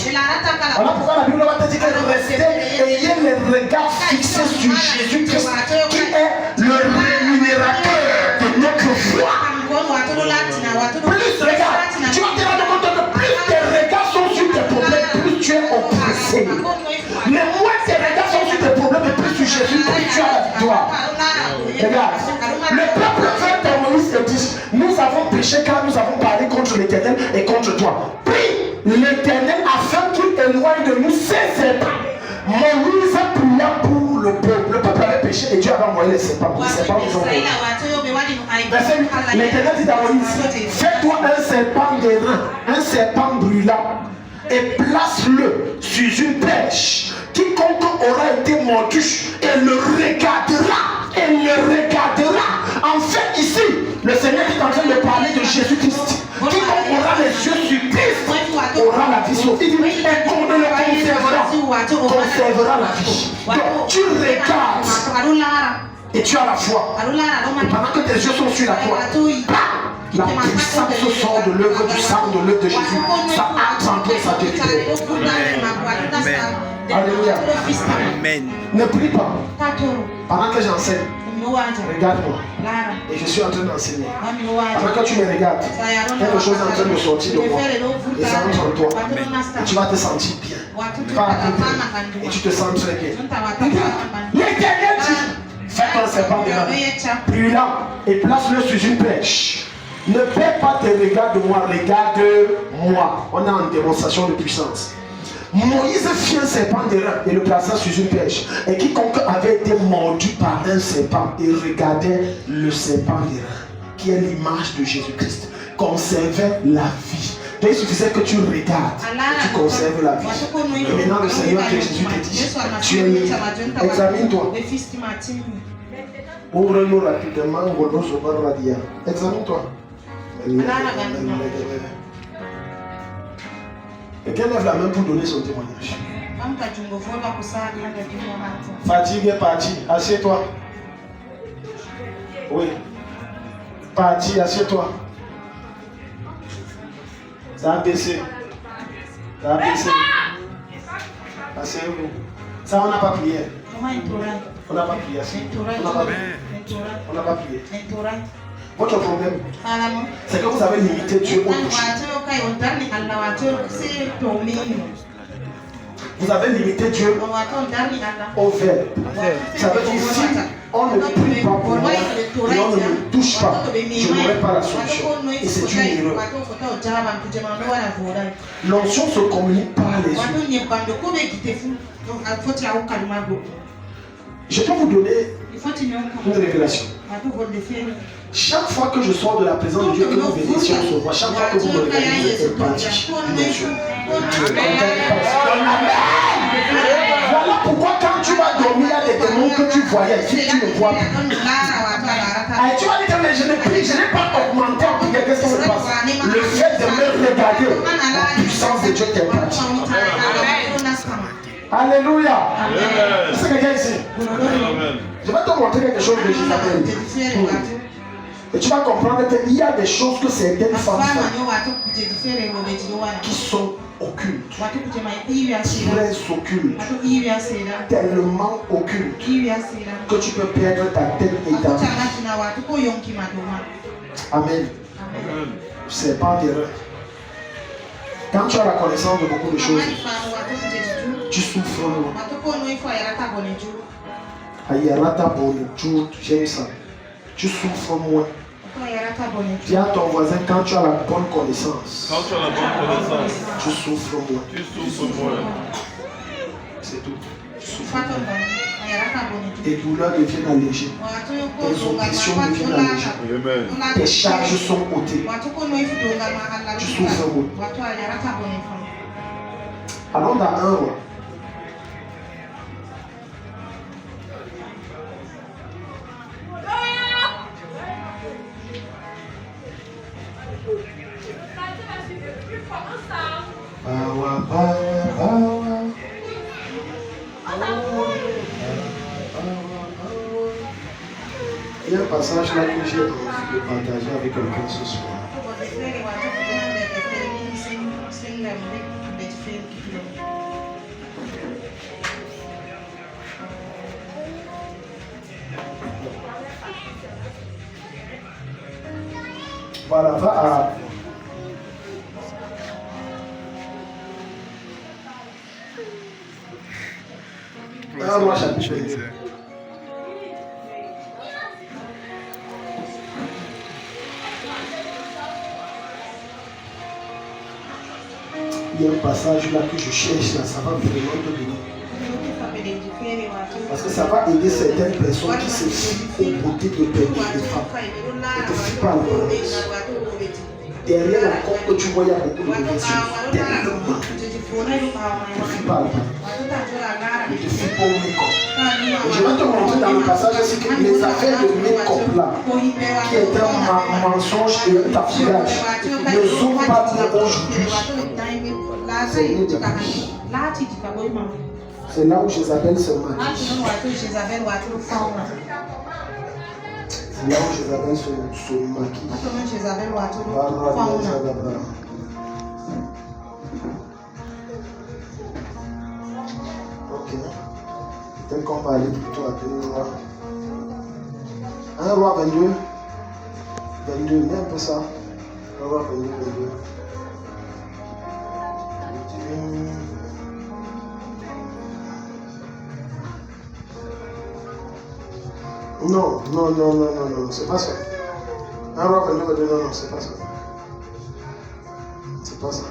Voilà pourquoi la Bible va te dire que restez, ayez le regard fixé sur Jésus-Christ, qui est le rémunérateur de notre foi. Plus, regarde, tu vas te rendre compte que plus tes regards sont sur tes problèmes, plus tu es oppressé. Mais moins tes regards sont sur tes problèmes et plus sur Jésus, plus tu as la victoire. Regarde, le peuple fait de Moïse et dit, nous avons péché car nous avons parlé contre l'Éternel et contre toi. Prie l'Éternel afin qu'il éloigne de nous ses serpents. Moïse pria pour le peuple. Le peuple avait péché et Dieu avait envoyé les serpents. Les serpents nous ont morts. Verset 8, l'Éternel dit à Moïse, fais-toi un serpent d'airain, un serpent brûlant, et place-le sur une perche. Quiconque aura été mordu et le regardera, En fait, ici, le Seigneur est en train de parler de Jésus-Christ. Quiconque aura les yeux sur Christ aura la vie sauvée. Il dit, et qu'on le conservera la vie. Donc, tu regardes et tu as la foi. Et pendant que tes yeux sont sur la foi, la puissance sort de l'œuvre du sang, de l'œuvre de Jésus. Ça entre en toi, ça te libère. Alléluia. Amen. Ne prie pas. Pendant que j'enseigne, regarde-moi. Et je suis en train d'enseigner. Pendant que tu me regardes, quelque chose est en train de sortir de moi. Et ça entre en toi. Et tu vas te sentir bien. Pas à côté. Et tu te sens très bien. L'Éternel dit, fais ton serpent brûlant et place-le sur une perche. Ne perds pas tes regards de moi, regarde-moi. On est en démonstration de puissance. Moïse fit un serpent d'airain et le plaça sur une perche. Et quiconque avait été mordu par un serpent et regardait le serpent d'airain, qui est l'image de Jésus-Christ, conservait la vie. Donc il suffisait que tu regardes et tu conserves la vie. Et maintenant le Seigneur Jésus te dit, tu es libre. Examine-toi. Ouvre-nous rapidement. Examine-toi. Et qu'elle lève la main pour donner son témoignage. Fatigue est partie. Assieds-toi. Oui. Partie, assieds-toi. Ça a baissé. Ça a baissé. Asseyez-vous. Ça, on n'a pas prié. On n'a pas prié. On n'a pas prié. Votre problème, c'est que vous avez limité Dieu au toucher. Vous avez limité Dieu au verbe. Ça veut dire si on ne prie pas pour moi et on ne me touche pas, je n'aurai pas la solution. Et c'est une erreur. L'onction se communique par les yeux. Je peux vous donner une révélation. Chaque fois que je sors de la présence de Dieu, que vous venez ici, on se voit. Chaque fois que vous me regardez, vous êtes parti. Voilà pourquoi quand tu vas dormir, il y a des démons que tu voyais, tu ne vois plus. Et tu vas dire que mais je n'ai pas augmenté en prière. Qu'est-ce qui se passe? Le fait de me regarder, la puissance de Dieu t'est partie. Alléluia. C'est quelqu'un ici. Je vais te montrer quelque chose de Jézabel. Et tu vas comprendre qu'il y a des choses que certaines femmes font qui sont occultes, très occultes, tellement occultes que tu peux perdre ta tête et ta vie. Amen. C'est pas d'erreur. Quand tu as la connaissance de beaucoup de choses, tu souffres. J'aime ça. Tu souffres moins. Dis à ton voisin, quand tu as la bonne connaissance, tu souffres moins. C'est tout. Tu souffres moins. Tes douleurs deviennent allégées. Tes oppressions deviennent allégées. Tes charges sont ôtées. Tu souffres moins. Allons dans 1 roi. Il y a un passage là que j'ai envie de partager avec quelqu'un ce soir. Voilà, va à 1 roi chapitre 2. Il y a un passage là que je cherche, là, ça va vraiment te donner. Parce que ça va aider certaines personnes qui se fient aux beautés de père et de femmes. Ne te fie pas à l'apparence. Derrière la compte que tu vois, il y a beaucoup de blessures. Tellement. Ne te fie pas à l'apparence. Ne te fie pas au make-up. Je vais te montrer dans le passage aussi que les affaires de make-up là, qui est un mensonge et un affilage, ne sont pas aujourd'hui. C'est là où Jézabel se maquille. C'est là où Jézabel se maquille. Ok. Peut-être qu'on va aller plutôt à 2 rois. 1 roi 22. 22, mets un peu ça. 1 roi 22, 22. Non, c'est pas ça. 1 roi 22, 22, non, c'est pas ça. C'est pas ça.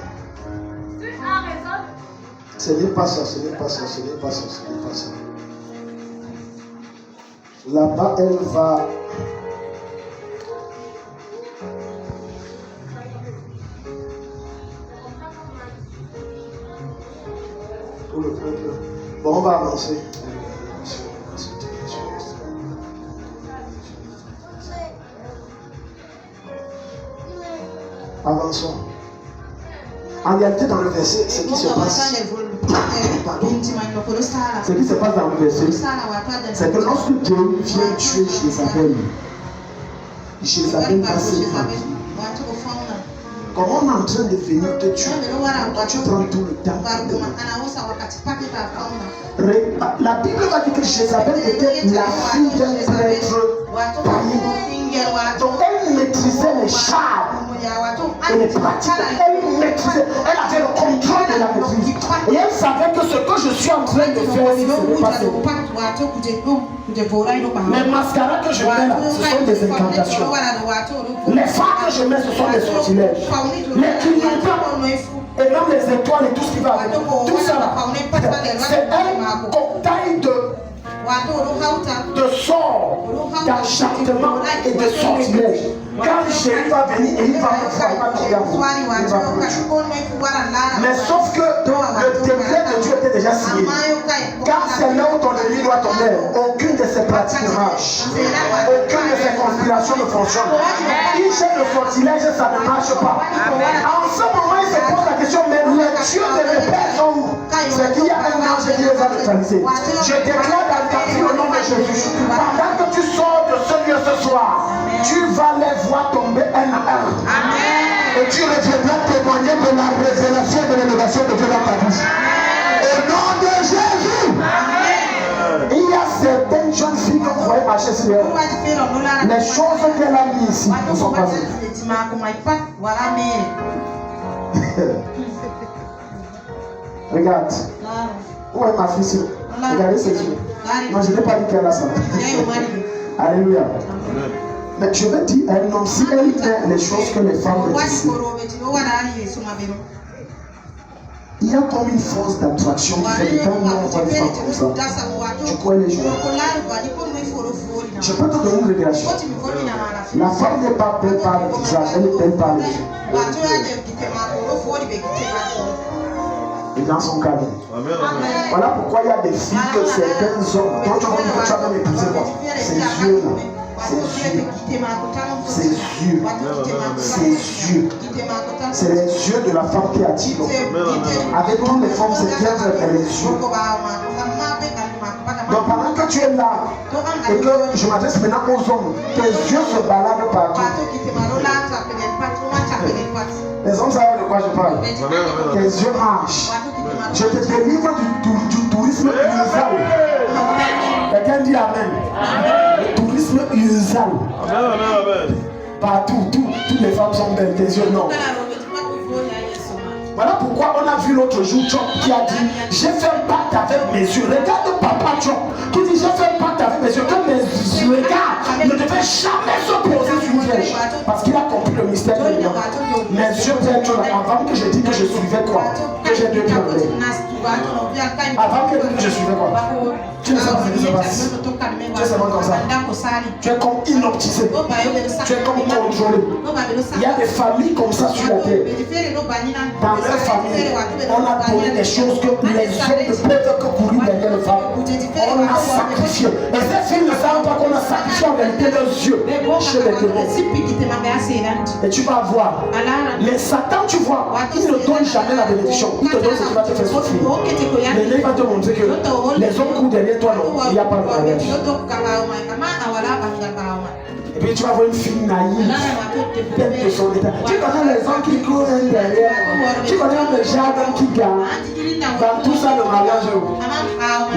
Ce n'est pas ça, ce n'est pas ça, ce n'est pas ça, ce n'est pas ça. Là-bas, elle va. Pour le peuple. Bon, on va avancer. Avançons. En réalité, dans le verset, ce qui se passe. Ce qui se passe dans le verset, c'est que lorsque Dieu vient tuer Jézabel va s'évader. Comme on est en train de venir te tuer, toi tu prends tout le temps. La Bible va dire que Jézabel était la fille d'un prêtre parmi. Donc elle maîtrisait les chars et les pratiques. Elle maîtrisait, elle avait le contrôle de la maîtrise. Et elle savait que ce que je suis en train de faire, ce n'est pas ça. Les mascaras que je mets là, ce sont des incantations. Les phares que je mets, ce sont des sortilèges. Les clignotants et même les étoiles et tout ce qui va avec. Tout ça, c'est un cocktail de sorts, d'enchantements et de sortilèges. Quand Jésus va venir, il va me frapper. Mais sauf que le décret de Dieu était déjà déjà signé. Quand c'est là où ton ennemi doit tomber, aucune de ses pratiques ne marche. Aucune de ses conspirations ne fonctionne. Il cherche le sortilège, ça ne marche pas. En ce moment, il se pose la question, mais les dieux de mes pères sont où? C'est qu'il y a un ange qui les a neutralisés. Je déclare dans ta vie au nom de Jésus. Pendant que tu sors de ce lieu ce soir, tu vas les voir tomber un à un. Et tu reviendras témoigner de la révélation de l'élévation de Dieu dans ta bouche. Au nom de Jésus. Il y a certaines jeunes filles que vous voyez marcher sur eux. Les choses qu'elle a mises ici ne sont pas vraies. Regarde. Où est ma fille ici? Regardez ses yeux. Non, je n'ai pas dit qu'elle a ça. Alléluia. Mais je vais dire à un homme, si elle fait les choses que les femmes disent, il y a comme une force d'attraction qui fait que quand on voit une femme comme ça, tu crois les gens. Je peux te donner une révélation. La femme n'est pas belle par le visage, elle est belle par les gens. Les gens sont calmes. Voilà pourquoi il y a des filles que certains hommes, quand tu vois que tu as même épousé moi, ces yeux-là. Ses yeux, c'est les yeux de la femme qui attire. Avec toutes les femmes, c'est bien les yeux. Donc pendant que tu es là et que je m'adresse maintenant aux hommes, tes yeux se baladent partout. Les hommes savent de quoi je parle. Tes yeux marchent. Je te délivre du tourisme usal. Quelqu'un dit Amen. Le tourisme usal. Partout, toutes les femmes sont belles, tes yeux non. Voilà pourquoi on a vu l'autre jour Job qui a dit j'ai fait un pacte avec mes yeux. Regarde papa Job qui dit j'ai fait un pacte avec mes yeux. Que mes regards ne devaient jamais se poser sur une vierge. Parce qu'il a compris le mystère de l'homme. Mes yeux peuvent être là. Avant que je dise que je suivais quoi? Que j'ai deux pieds en l'air. Avant que je suivais quoi? Tu ne sais pas ce qui se passe. Tu es seulement comme ça. Tu es comme inoptisé. Tu es comme contrôlé. Il y a des familles comme ça sur la terre. Dans leur famille, on a donné des choses que les hommes ne peuvent que courir derrière les femmes. On a sacrifié. Et ces filles ne savent pas qu'on a sacrifié en réalité leurs yeux chez les démons. Et tu vas voir. Mais Satan, tu vois, il ne donne jamais la bénédiction. Il te donne ce qui va te faire souffrir. Mais il va te montrer que les hommes courent derrière toi, non, il n'y a pas de mariage. Et puis tu vas voir une fille naïve, tête de son état. Tu connais les hommes qui courent derrière. Tu connais le jardin qui gagne. Dans tout ça, le mariage,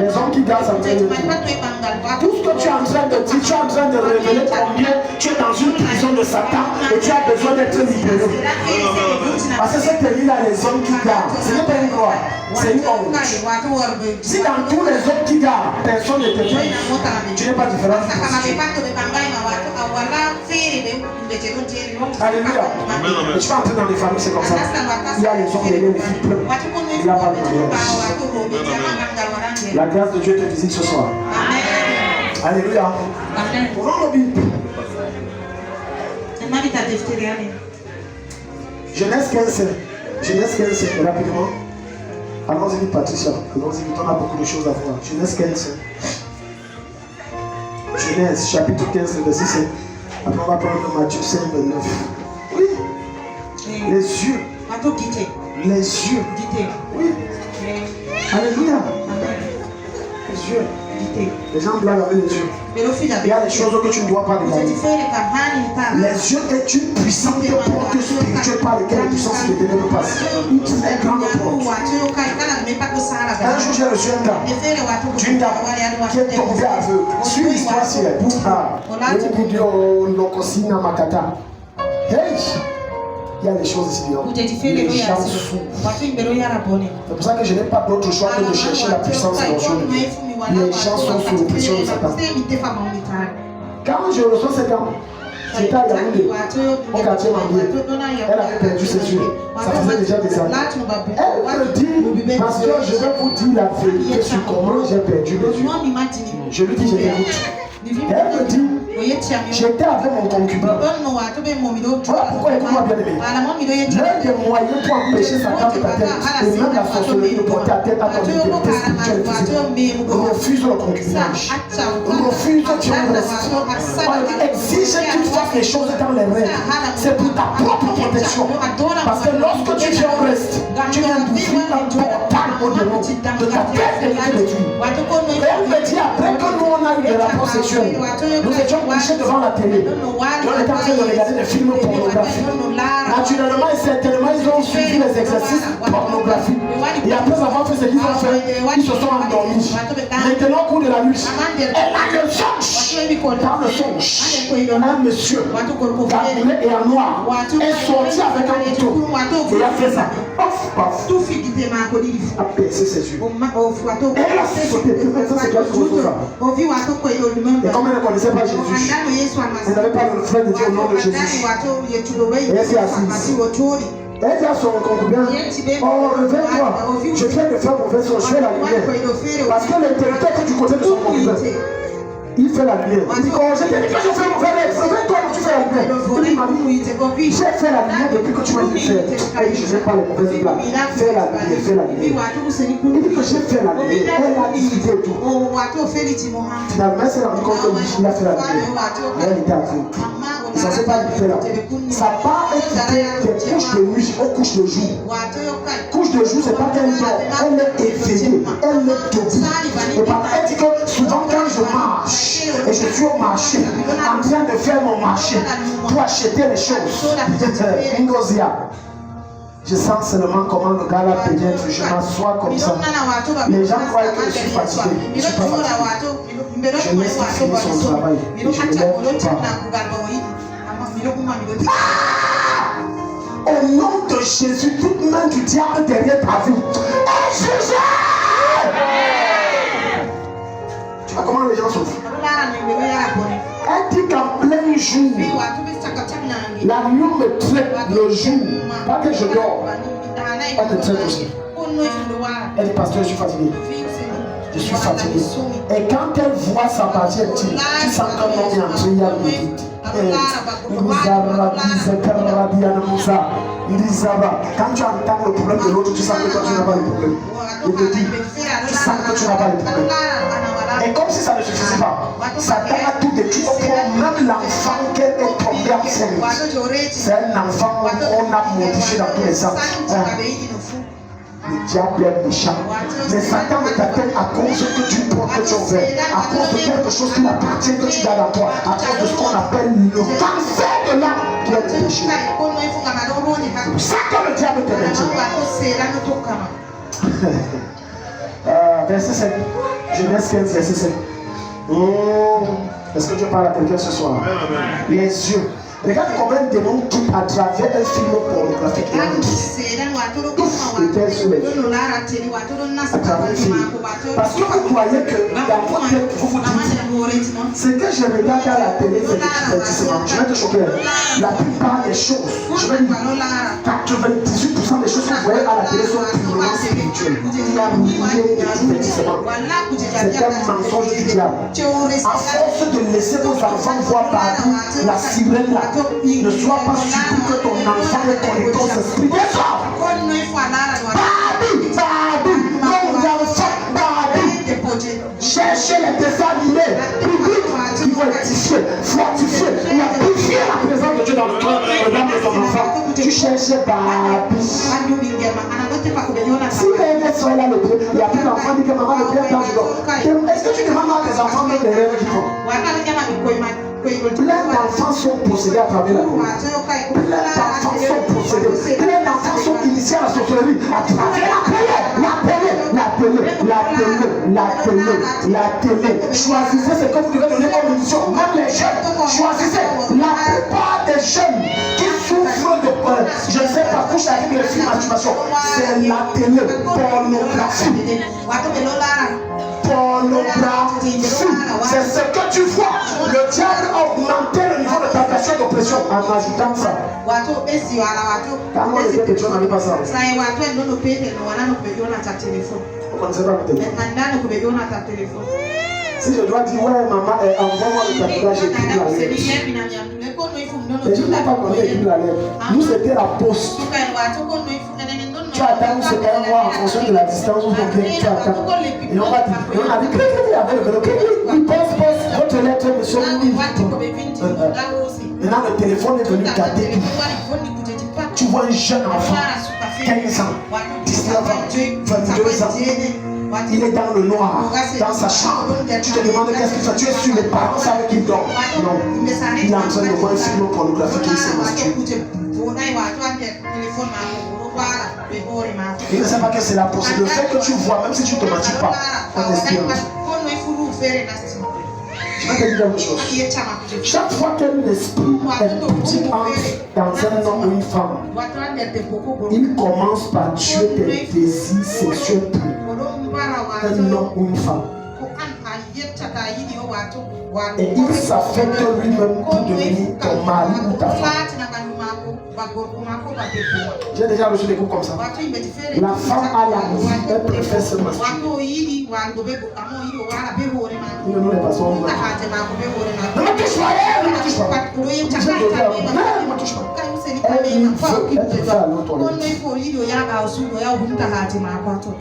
les hommes qui gagnent, ça me fait le tout ce que tu es en train de dire, tu es en train de révéler combien tu es dans une prison de Satan et tu as besoin d'être libéré. Parce que cette pays-là, les hommes qui gagnent, ce n'est pas une gloire, c'est une honte. Si dans tous les hommes qui gagnent, personne ne te dit, tu n'es pas différent. Alléluia. Et tu vas entrer dans les familles, c'est comme ça. Il y a les hommes, il y a les filles pleines. Il n'y a pas de mariage. La grâce de Dieu te visite ce soir. Alléluia. Prenons nos Bibles. Genèse 15. Genèse 15, rapidement. Allons-y vite, Patricia. Allons-y vite, on a beaucoup de choses à voir. Genèse 15. Genèse, chapitre 15, verset 7. Après, on va prendre Matthieu 5, 29. Oui. Les yeux. Les yeux. Oui. Alléluia. Les yeux. Les gens blaguent avec les yeux. Il y a des choses que tu ne dois pas regarder. Les yeux est une puissante porte spirituelle par laquelle les puissances de Dieu passent. Une très grande porte. Un jour, j'ai reçu un gars d'une dame qui est tombée aveugle. Sur l'histoire, c'est elle. Il y a des choses ici dehors. Les gens souffrent. C'est pour ça que je n'ai pas d'autre choix que de chercher la puissance dans le jeu. Les gens sont sous l'oppression de Satan. Quand je reçois cette dame, c'était à Yaoundé, au quartier Mambier. Elle avait perdu ses yeux. Ça faisait déjà des années. Elle me dit, parce que je vais vous dire la vérité sur comment j'ai perdu mes yeux. Je lui dis, je t'écoute. Et elle me dit, J'étais avec mon concubin. Voilà pourquoi, écoute-moi bien aimé. L'un des moyens pour empêcher Satan de t'atteindre, et même la sorcellerie de porter atteinte à ton intégrité spirituelle et physique, nous refusons le concubinage. Nous refusons que tu restes. On exige que tu fasses les choses dans les règles. C'est pour ta propre protection. Parce que lorsque tu viens au reste, tu viens d'ouvrir un portail au-delà de ta tête et de Dieu. Et elle me dit après que nous on a eu des rapports sexuels, nous étions couchés devant la télé. Et on était en train de regarder des films pornographiques. Naturellement et certainement, ils ont suivi les exercices pornographiques. Et après avoir fait ce qu'ils ont fait, ils se sont endormis. Maintenant, au cours de la nuit, elle a le songe. Dans le songe, un monsieur, cagoulé et en noir, est sorti avec un couteau. Et a fait ça. Off, paf. A percé ses yeux. Et elle a sauté. Ça, c'est quelque chose comme ça. Et comme elle ne connaissait pas Jésus, elle n'avait pas le frère de Dieu au nom de Jésus. Et elle s'est assise. Elle dit à son concubin, oh réveille-toi, je viens de faire mon vaisseau, je fais la lumière. Parce que l'intérêt est du côté de son concubin. Il fait la lumière. Il dit, oh je t'ai dit que je fais mon vaisseau, réveille-toi que tu fais la lumière. Il dit, mamie, j'ai fait la lumière depuis que tu m'as dit de faire. Et je n'ai pas les mauvaises blagues. Fais la lumière, fais la lumière. Il dit que j'ai fait la lumière. Elle a dit tout. Finalement, elle s'est rendue compte que il a fait la lumière. Elle était aveugle. Ça ne s'est pas fait là. Sa part est quittée des couches de nuit aux couches de jour. Couche de jour, c'est pas qu'elle dort. Elle est éveillée. Elle est debout. Et par elle dit que souvent quand je marche, et je suis au marché, en train de faire mon marché pour acheter les choses. Je sens seulement comment le gars là pénètre. Je m'assois comme ça. Les gens croient que je suis fatigué. Je ne suis pas fatigué. Je laisse finir son travail. Et je me lève tout part. Au nom de Jésus, toute main du diable derrière ta vie est jugée. Tu vois comment les gens souffrent. Elle dit qu'en plein jour, la nuit me traite le jour. Pas que je dors. Elle me traite aussi. Elle dit, pasteur, je suis fatigué. Je suis fatigué. Et quand elle voit sa partie, elle dit, tu sens comme on est en prière, quand tu entends le problème de l'autre, tu sens que toi tu n'as pas le problème. Il te dit, tu sens que tu n'as pas le problème. Et comme si ça ne suffisait pas, Satan a tout détruit au point, même l'enfant qu'elle est tombée enceinte. C'est un enfant qu'on a modifié dans tous les sens. Le diable est méchant. Mais Satan ne t'atteint à cause que tu portes ton verre, à cause de quelque chose qui appartient, que tu as dans toi, à cause de ce qu'on appelle le cancer de l'âme qui est le péché. C'est pour ça que le diable te maintient. Verset 7. Genèse 15, verset 7. Est-ce que Dieu parle à quelqu'un ce soir? Les yeux. Regarde combien de démons quittent à travers un film pornographique. Était sur les yeux. À travers un film. Parce que vous croyez que dans votre tête, vous vous dites, ce que je regarde à la télé, c'est du divertissement. Je vais te choquer. La plupart des choses, je vais dire, 98% des choses que vous voyez à la télé sont purement spirituelles. Il y a milliers de divertissements. C'est un mensonge du diable. À force de laisser vos enfants voir partout la sirène là, ne sois pas surpris que ton enfant est connecté au esprit. Cherchez les dessins animés publics qui vont édifier, fortifier et amplifier la présence de Dieu dans le cœur et dans de ton enfant. Tu cherches Barbie. Si les soient là le Dieu, il y a plus d'enfants qui disent que maman le Dieu dans le dos. Est-ce que tu demandes à tes enfants même des rêves qu'ils font? Plein d'enfants sont possédés à travers la cour. Plein d'enfants sont possédés. Plein d'enfants sont initiés à la sorcellerie à travers la télé. Choisissez ce que vous devez donner comme émission. Même les jeunes, choisissez. La plupart des jeunes qui souffrent de peur, je ne sais pas, couche avec les films masturbation, c'est la télé, pornographie. Pornographie, c'est ce que tu vois. Le diable a augmenté le niveau de ta pression d'oppression en ajoutant ça. Quand on était petit, on n'avait pas ça. On ne sait pas peut-être. Si je dois dire, ouais, maman, envoie-moi le tatouage, j'écris la lettre. Et je n'ai pas compris écrire la lettre. Nous, c'était la poste. Tu attends, c'est un mois en fonction de la distance où tu attends. Et on va dire, et on a dit, avec le oui, poste, votre lettre, monsieur, maintenant, le téléphone est venu gâter tout. Tu vois un jeune enfant, 15 ans, 19 ans, 22 ans. Il est dans le noir, dans sa chambre. Tu te demandes qu'est-ce qu'il fait. Tu es sûr, les parents savent qu'il dort. Non, il est en train de voir un film pornographique qui s'est masturbé. Il ne sait pas que c'est la procédure. Le fait que tu vois, même si tu ne te masturbes pas, on espionne. Je vais te dire quelque chose. Chaque fois qu'un esprit impudie entre dans un homme ou une femme, il commence par tuer tes désirs sexuels purs. Un homme ou une femme. Et il s'affecte lui-même pour devenir ton mari ou ta femme. J'ai déjà reçu des coups comme ça. La femme a la vie, elle préfère se masturber. Nous les passons. Ne me touche pas, ne me touche pas. Ne me touche pas. Elle préfère à l'autre.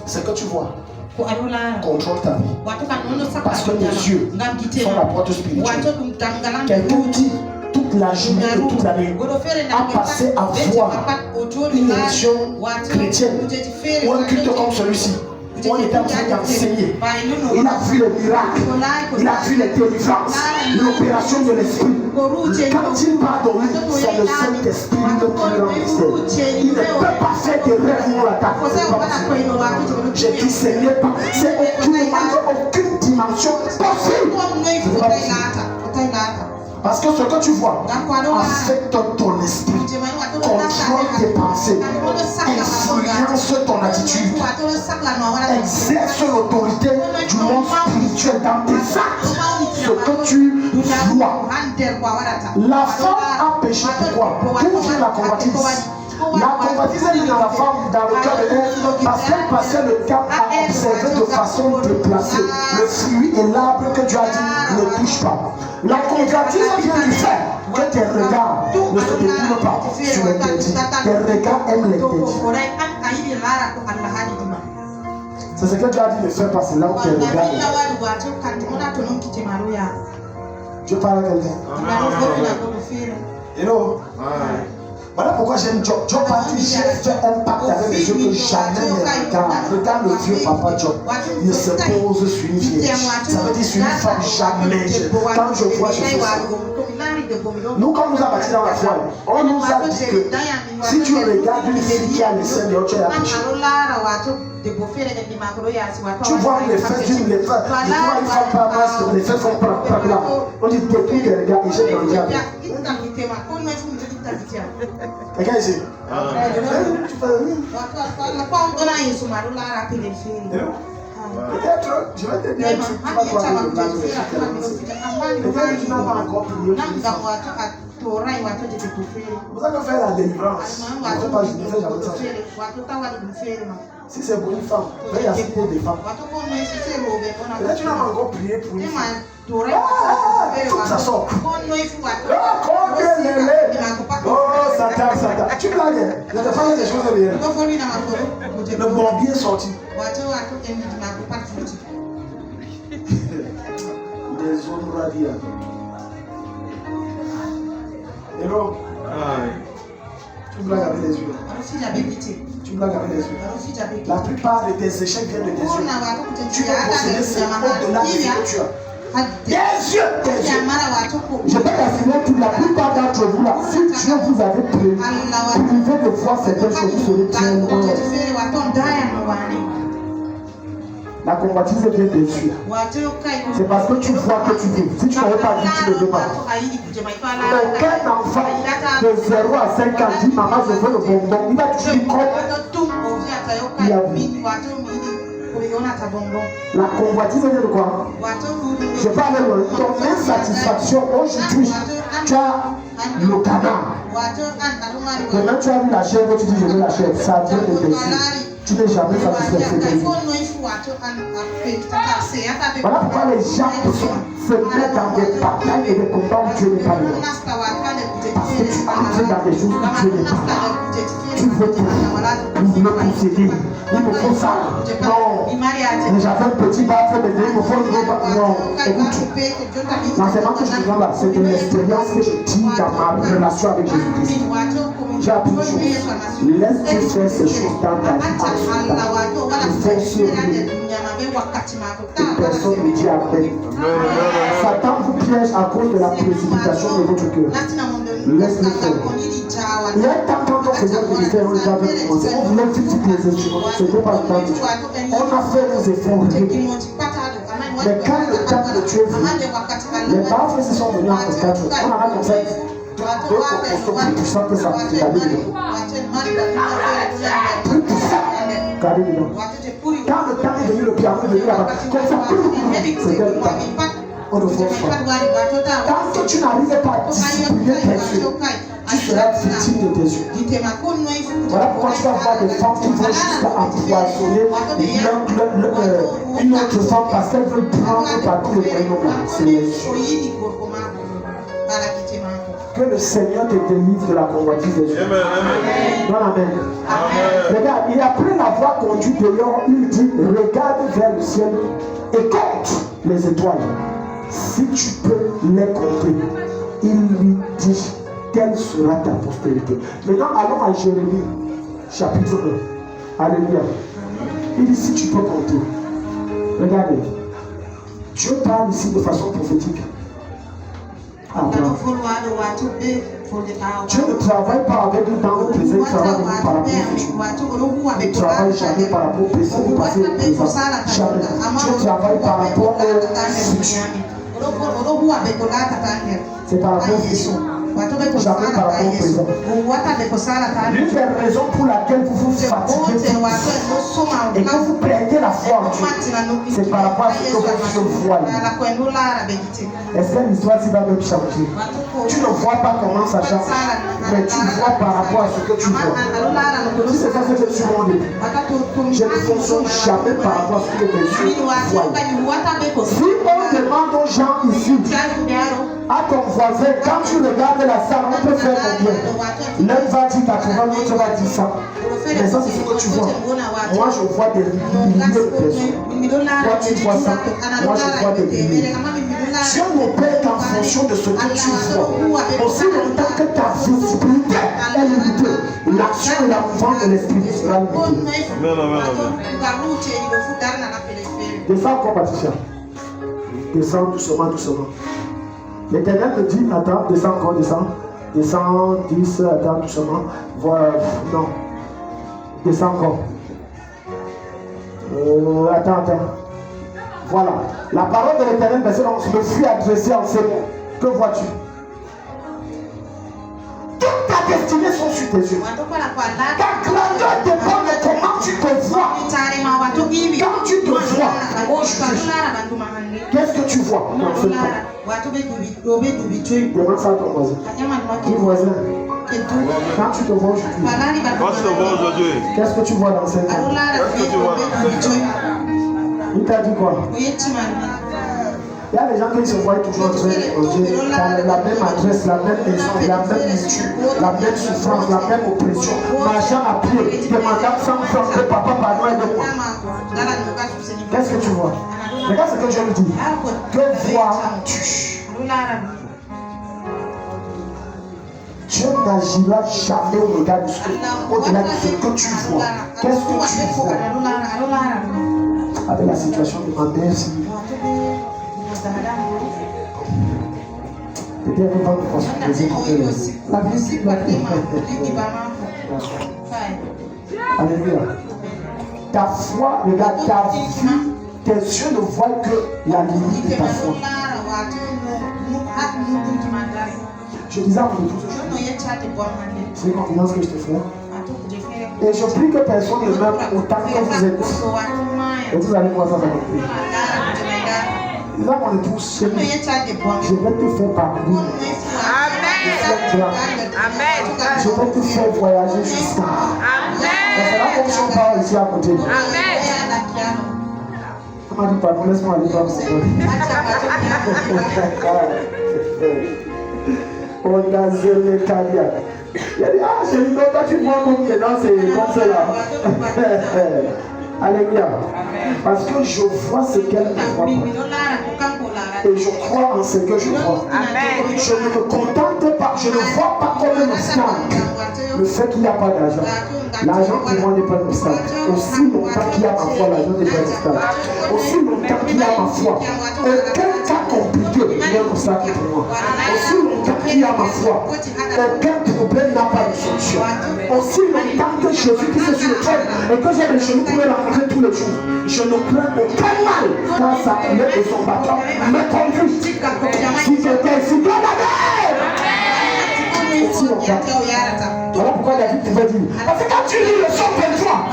C'est que tu vois. Contrôle ta vie. Parce que les yeux sont la porte spirituelle. Quelqu'un dit toute la journée et toute l'année a passé à voir une religion chrétienne ou un culte comme celui-ci. On était en train d'enseigner. Il a vu les miracles, il a vu les délivrances, l'opération de l'esprit. Quand il va dormir, c'est le Saint-Esprit qui le rend. Il ne peut pas faire des rêves où on l'attaque. Je dis ce n'est pas, c'est aucune dimension possible. Parce que ce que tu vois affecte ton esprit, contrôle tes pensées, influence ton attitude, exerce l'autorité du monde spirituel dans tes actes. Ce que tu vois. La femme a péché pourquoi? D'où vient la convoitise? La convoitise est dans la femme, dans le cœur de l'homme, parce qu'elle passait le temps à observer de façon déplacée le fruit et l'arbre que Dieu a dit ne touche pas. La convoitise vient du fait que tes regards ne se détournent pas sur l'interdit. Tes regards aiment l'interdit. C'est ce que Dieu a dit de faire passer là où tes regards. Dieu parle à quelqu'un. Hello. Voilà pourquoi j'aime Job. Job a dit, j'ai fait un pacte avec les yeux que jamais ne regarde. Regarde le vieux papa Job. Il se pose sur une vieille. Ça veut dire sur une femme jamais. Quand je vois, je fais ça. Nous, quand on nous a bâtis dans la foi, on nous a dit que si tu regardes une fille qui a le sein dehors, tu as péché. Tu vois les fesses d'une les fesses. Tu vois une femme pas basse, les fesses sont pas là. On dit depuis qu'elle regarde, et j'ai grandi avec. Quelqu'un ici? Tu fais le mime. Peut-être, je vais te dire un truc, tu vas voir le résultat de peut-être tu n'as pas encore prié pour une femme. Vous allez faire la délivrance. Je ne fais pas, je ne fais jamais ça. Si c'est pour une femme, veuillez assister des femmes. Peut-être tu n'as pas encore prié pour une femme. Tout ça sort. Oh, Satan, Satan. Tu blagues. Je te parle des choses réelles. Le bombier est sorti. Des zones radiales. Hello. Tu blagues avec les yeux. Tu blagues avec les yeux. La plupart de tes échecs viennent de tes yeux. Tu peux posséder ce au-delà de ce que tu as. Des yeux, tes yeux. Je peux affirmer pour la plupart d'entre vous là, si Dieu vous avait privé de voir certaines choses, vous serez très heureux. La convoitise vient des yeux. C'est parce que tu vois que tu veux. Si tu n'avais pas dit, tu ne veux pas. Aucun enfant de 0 à 5 ans dit maman, je veux le bonbon. Il va toujours dire quoi? Il a vu. La convoitise vient de quoi? Je parle de ton insatisfaction. Aujourd'hui, tu as le canard. Maintenant, tu as vu la chèvre, tu dis je veux la chèvre. Ça vient de tes yeux. Tu n'es jamais satisfait. Voilà pourquoi les gens se mettent dans des batailles et des combats où Dieu n'est pas là. Parce que tu entres dans des choses où Dieu n'est pas là. Tu veux tout, il veut posséder. Il me faut ça. Non. J'avais un petit bâton, mais il me faut une gros bâton. Non. Écoute, l'enseignement que je te donne là, c'est de l'expérience que je tire dans ma relation avec Jésus-Christ. J'ai appris une chose. Laisse-Dieu faire ces choses dans ta vie. Il faut survivre. Et personne ne dit Amen. Satan vous piège à cause de la précipitation de votre cœur. Laisse-le faire. Il y a un temps quand on faisait le ministère, on avait commencé. On voulait vite les instruments. Ce n'était pas le temps de Dieu. On a fait nos efforts. Mais quand le temps de Dieu vient, les parents se sont venus en contact. On en a comme ça. Donc on se plus puissant que ça. C'est la Bible. Plus puissant. Regardez dedans. Quand le temps est venu, le piano est venu là-bas. Comme ça, c'était le temps. On ne force pas. Tant que tu n'arrives pas à discipliner tes yeux, tu seras victime de tes yeux. Voilà pourquoi tu vas voir des femmes qui vont jusqu'à empoisonner une autre femme parce qu'elles veulent prendre par tous les moyens. C'est les yeux. Que le Seigneur te délivre de la convoitise des yeux. Amen. Amen. Regarde, il après l'avoir conduit dehors, il dit, regarde vers le ciel et compte les étoiles. Si tu peux les compter, il lui dit, quelle sera ta postérité. Maintenant, allons à Jérémie, chapitre 1. Alléluia. Il dit, si tu peux compter. Regardez. Dieu parle ici de façon prophétique. Dieu ne travaille pas avec nous dans le présent, il travaille avec nous par rapport au futur. Il ne travaille jamais par rapport au passé, au présent. Jamais. Dieu travaille par rapport au futur. C'est par rapport au futur. Jamais par rapport au présent. L'une des raisons pour laquelle vous vous fatiguez et que vous perdez la foi en Dieu, c'est par rapport à ce que vous voyez. Est-ce que l'histoire va même changer? Tu ne vois pas comment ça change, mais tu vois par rapport à ce que tu vois. Si c'est ça que tu vois au début, je ne fonctionne jamais par rapport à ce que mes yeux voient. Si on demande aux gens ici, à ton voisin, quand tu regardes la salle, on peut faire combien? L'un va dire 80, l'autre va dire 100. Mais ça, c'est ce que tu vois. Moi, je vois des milliers de personnes. Toi, tu vois ça. Moi, je vois des milliers. Dieu n'opère qu'en fonction de ce que tu vois. Aussi longtemps que ta visibilité est limitée, l'action et la mouvance de l'esprit sera limitée. Descends encore, Patricia. Descends doucement, doucement. L'Éternel me dit, attends, descends encore, descends. Descends, 10, attends, doucement. Voilà, non. Descends encore. Attends. Voilà. La parole de l'Éternel, verset 11, me fut adressée en ces mots. Que vois-tu? Toute ta destinée sont sur tes yeux. Ta grandeur dépend de comment tu te vois. Quand tu te vois, qu'est-ce que tu vois dans ce temps? Demande ça à ton voisin. Dis voisin, quand tu te vois aujourd'hui, qu'est-ce que tu vois dans ce temps? Qu'est-ce que tu vois? Il t'a dit quoi? Il y a des gens qui se voient toujours en train de la même adresse, la même maison, la même issue, la même souffrance, la même oppression, marchant à pied, demandant 100 francs de papa, pardon, aide-moi. Qu'est-ce que tu vois? Regarde ce que je lui dis. Que vois-tu? Dieu n'agira jamais au-delà de ce que tu vois. Qu'est-ce que tu vois? Avec la situation de ma mère, si peut-être on va nous consulter la vie, la vie. Alléluia. Ta foi, regarde, ta vie, tes yeux ne voient que la limite de ta foi. Je disais à mon épouse, c'est une confidence que je te fais. Et je prie que personne ne meure autant que vous êtes. Et vous allez voir ça dans votre vie. Je disais à mon épouse, je vais te faire parvenir. Amen. Je vais te faire voyager jusqu'à. C'est là comme si on parle ici à côté. Amen. m'a dit, pardon, laisse-moi aller voir mon cœur. On a zéro carrière. Il a dit, ah, chérie, non, toi tu vois comme que non, c'est comme ça là. Alléluia. Parce que je vois ce qu'elle ne voit pas. Et je crois en ce que je vois. Amen. Je ne me contente pas, je ne vois pas comme un obstacle le fait qu'il n'y a pas d'argent. L'argent pour moi n'est pas un obstacle. Aussi longtemps qu'il y a ma foi, l'argent n'est pas un obstacle. Aussi longtemps qu'il y a ma foi, aucun cas compliqué n'est un obstacle pour moi. Aussi longtemps qu'il y a ma foi, aucun problème n'a pas de solution. Aussi longtemps que Jésus qui est sur le trône et que j'ai les genoux pour le rencontrer tous les jours, je ne crains aucun mal quand sa prière et son bâton me conduisent. Si j'étais si bien voilà pourquoi David pouvait dire. Parce que quand tu lis le psaume 23,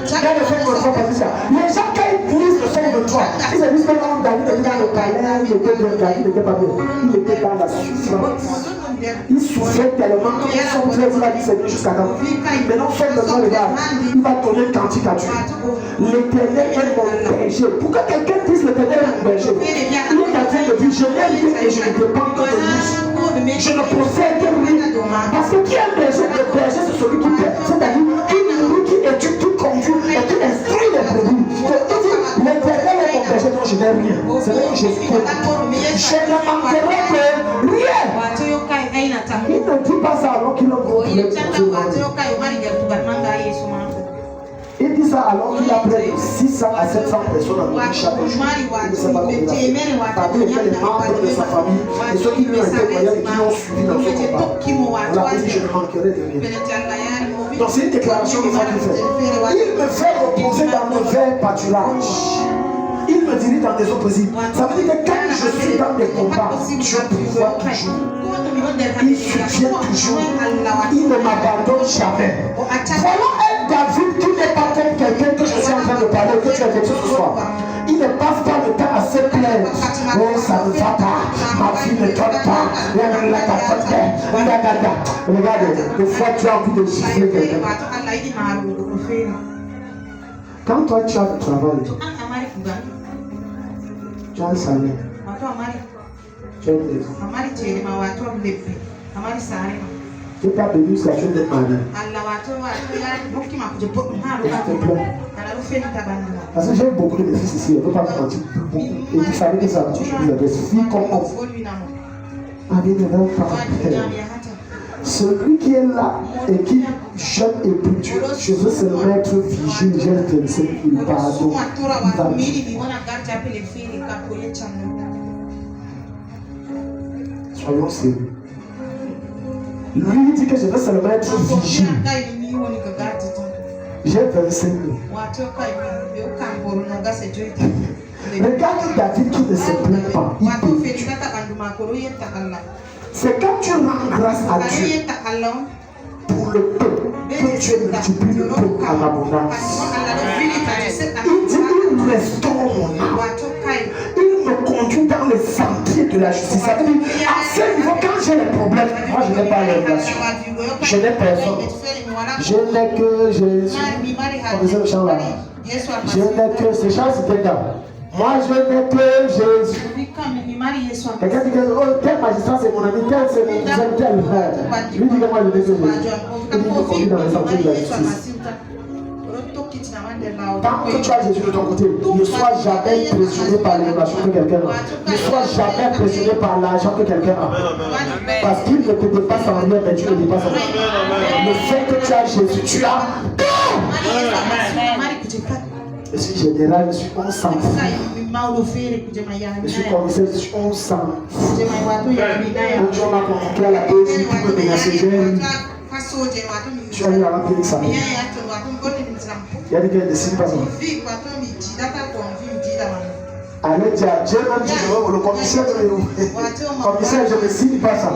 il y a le psaume 23 parce que les gens quand ils lisent le psaume 23, ils se disent que non, David était dans le palais, il était bien, David n'était pas bien. Il était dans la souffrance. Il souffrait tellement que le psaume 13 va dire c'est jusqu'à quand. Mais non seulement regarde, il va donner un cantique à Dieu. L'éternel est mon berger. Pour que quelqu'un dise l'éternel est mon berger, il est en train de dire je n'aime rien et je ne dépends que de lui. Je ne possède rien. Parce que qui est un berger? Le berger c'est celui qui paie. C'est-à-dire qui nourrit, qui éduque, qui conduit et qui instruit les brebis. L'éternel est mon berger dont je n'aime rien. C'est vrai que Jésus dit je ne manquerai de rien. Il ne dit pas ça alors qu'il a gros problème. Il dit ça alors qu'il a près de 600 à 700 personnes en Église chaque jour. Il ne sait pas combien. Parmi lesquels les membres de sa famille et ceux qui lui ont été voyants et qui l'ont suivi dans ce combat. On l'a dit, je ne manquerai de rien. Donc c'est une déclaration de foi qu'il fait. Il me fait reposer dans le vert pâturage. Il me dirige dans des eaux paisibles. Ça veut dire que quand je suis dans des combats, Dieu pourvoit toujours. Il soutient toujours. Il ne m'abandonne jamais. Voilà un David qui n'est pas comme quelqu'un que je suis en train de parler, que tu as dit ce soir. Il ne passe pas le temps à se plaindre. Oh, ça ne va pas. Ma fille ne donne pas. Regardez, des fois tu as envie de siffler quelqu'un. Quand toi tu as le travail, tu as un salaire, tu as une maison. Tu t'as béni jusqu'à tu d'être marié. Parce que j'ai beaucoup de fils ici, je ne peux pas me mentir. Et vous savez que ça touche plus des filles comme vous. Amis ne veulent pas. Celui qui est là et qui jeûne et prie, je veux se mettre vigile, j'ai le Seigneur, il pardonne. Soyons sérieux. Lui il dit que je veux seulement être vigile. J'ai 25 000. Regarde David qui ne se plaint pas. C'est quand tu rends grâce à Dieu pour le peuple que Dieu multiplie le peuple en abondance. Il dit il restaure mon âme. Il me conduit dans les sentiers de la justice. Ça veut dire, à ce niveau, quand j'ai des problèmes, moi je n'ai pas les relations. Je n'ai personne. Je n'ai que Jésus. On disait le chant là. Je n'ai que ce chant, c'était là. Moi je n'ai que Jésus. Quelqu'un dit que oh, tel magistrat c'est mon ami, tel c'est mon cousin, tel frère. Lui dit que moi je n'ai que Jésus. Il dit me conduit dans les sentiers de la justice. Tant que tu as Jésus de ton côté, ne sois jamais impressionné par les relations que quelqu'un a. Ne sois jamais impressionné par l'argent que quelqu'un a. Parce qu'il ne te dépasse en rien, mais tu ne dépasses en rien. Le fait que tu as Jésus, tu as tout. Je suis général, je suis 1100. Je suis commissaire, je suis 1100. Un jour, on m'a convoqué à la poésie pour me menacer. Tu as eu à remplir ça. Il y a des gars qui ne décident pas ça. Allez, Dieu m'a dit, le commissaire, je ne signe pas ça.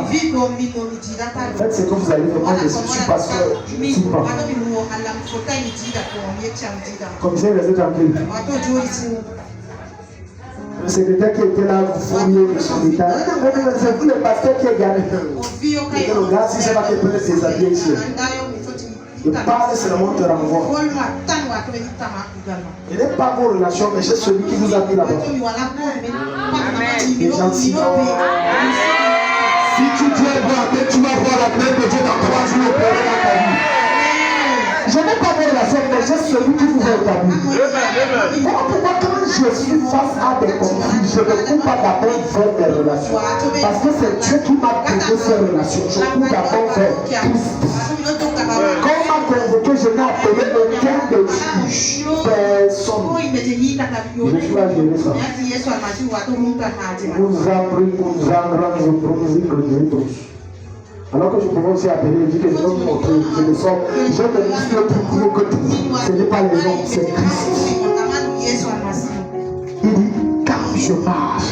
Faites ce que vous allez faire. Moi, je suis pasteur, je ne signe pas. Commissaire, il est tranquille. Le secrétaire qui était là, vous fouillez son état. C'est vous le pasteur qui est gagné. Le gars, si c'est pas qu'il peut se déshabiller ici. Le padre seulement te renvoie. Il n'est pas vos relations, mais c'est celui qui vous a mis là-bas. Les gens s'y vont. Si tu tiens voir, tu vas voir la plaine de Dieu dans 3 jours pour dans ta vie. Je n'ai pas de relation, mais c'est celui qui vous a établi. Pourquoi quand je suis face à des conflits, je ne cours pas d'abord vers mes relations? Parce que c'est Dieu qui m'a donné ces relations. Je cours d'abord vers Christ. Quand on m'a convoqué, je n'ai appelé aucun de juge. Personne. Je suis à gérer ça. Alors que je pouvais aussi appeler et dire que je vais vous montrer, je me sors, je me muscle plus gros que tout. Ce n'est pas les hommes, c'est Christ. Il dit, quand je marche,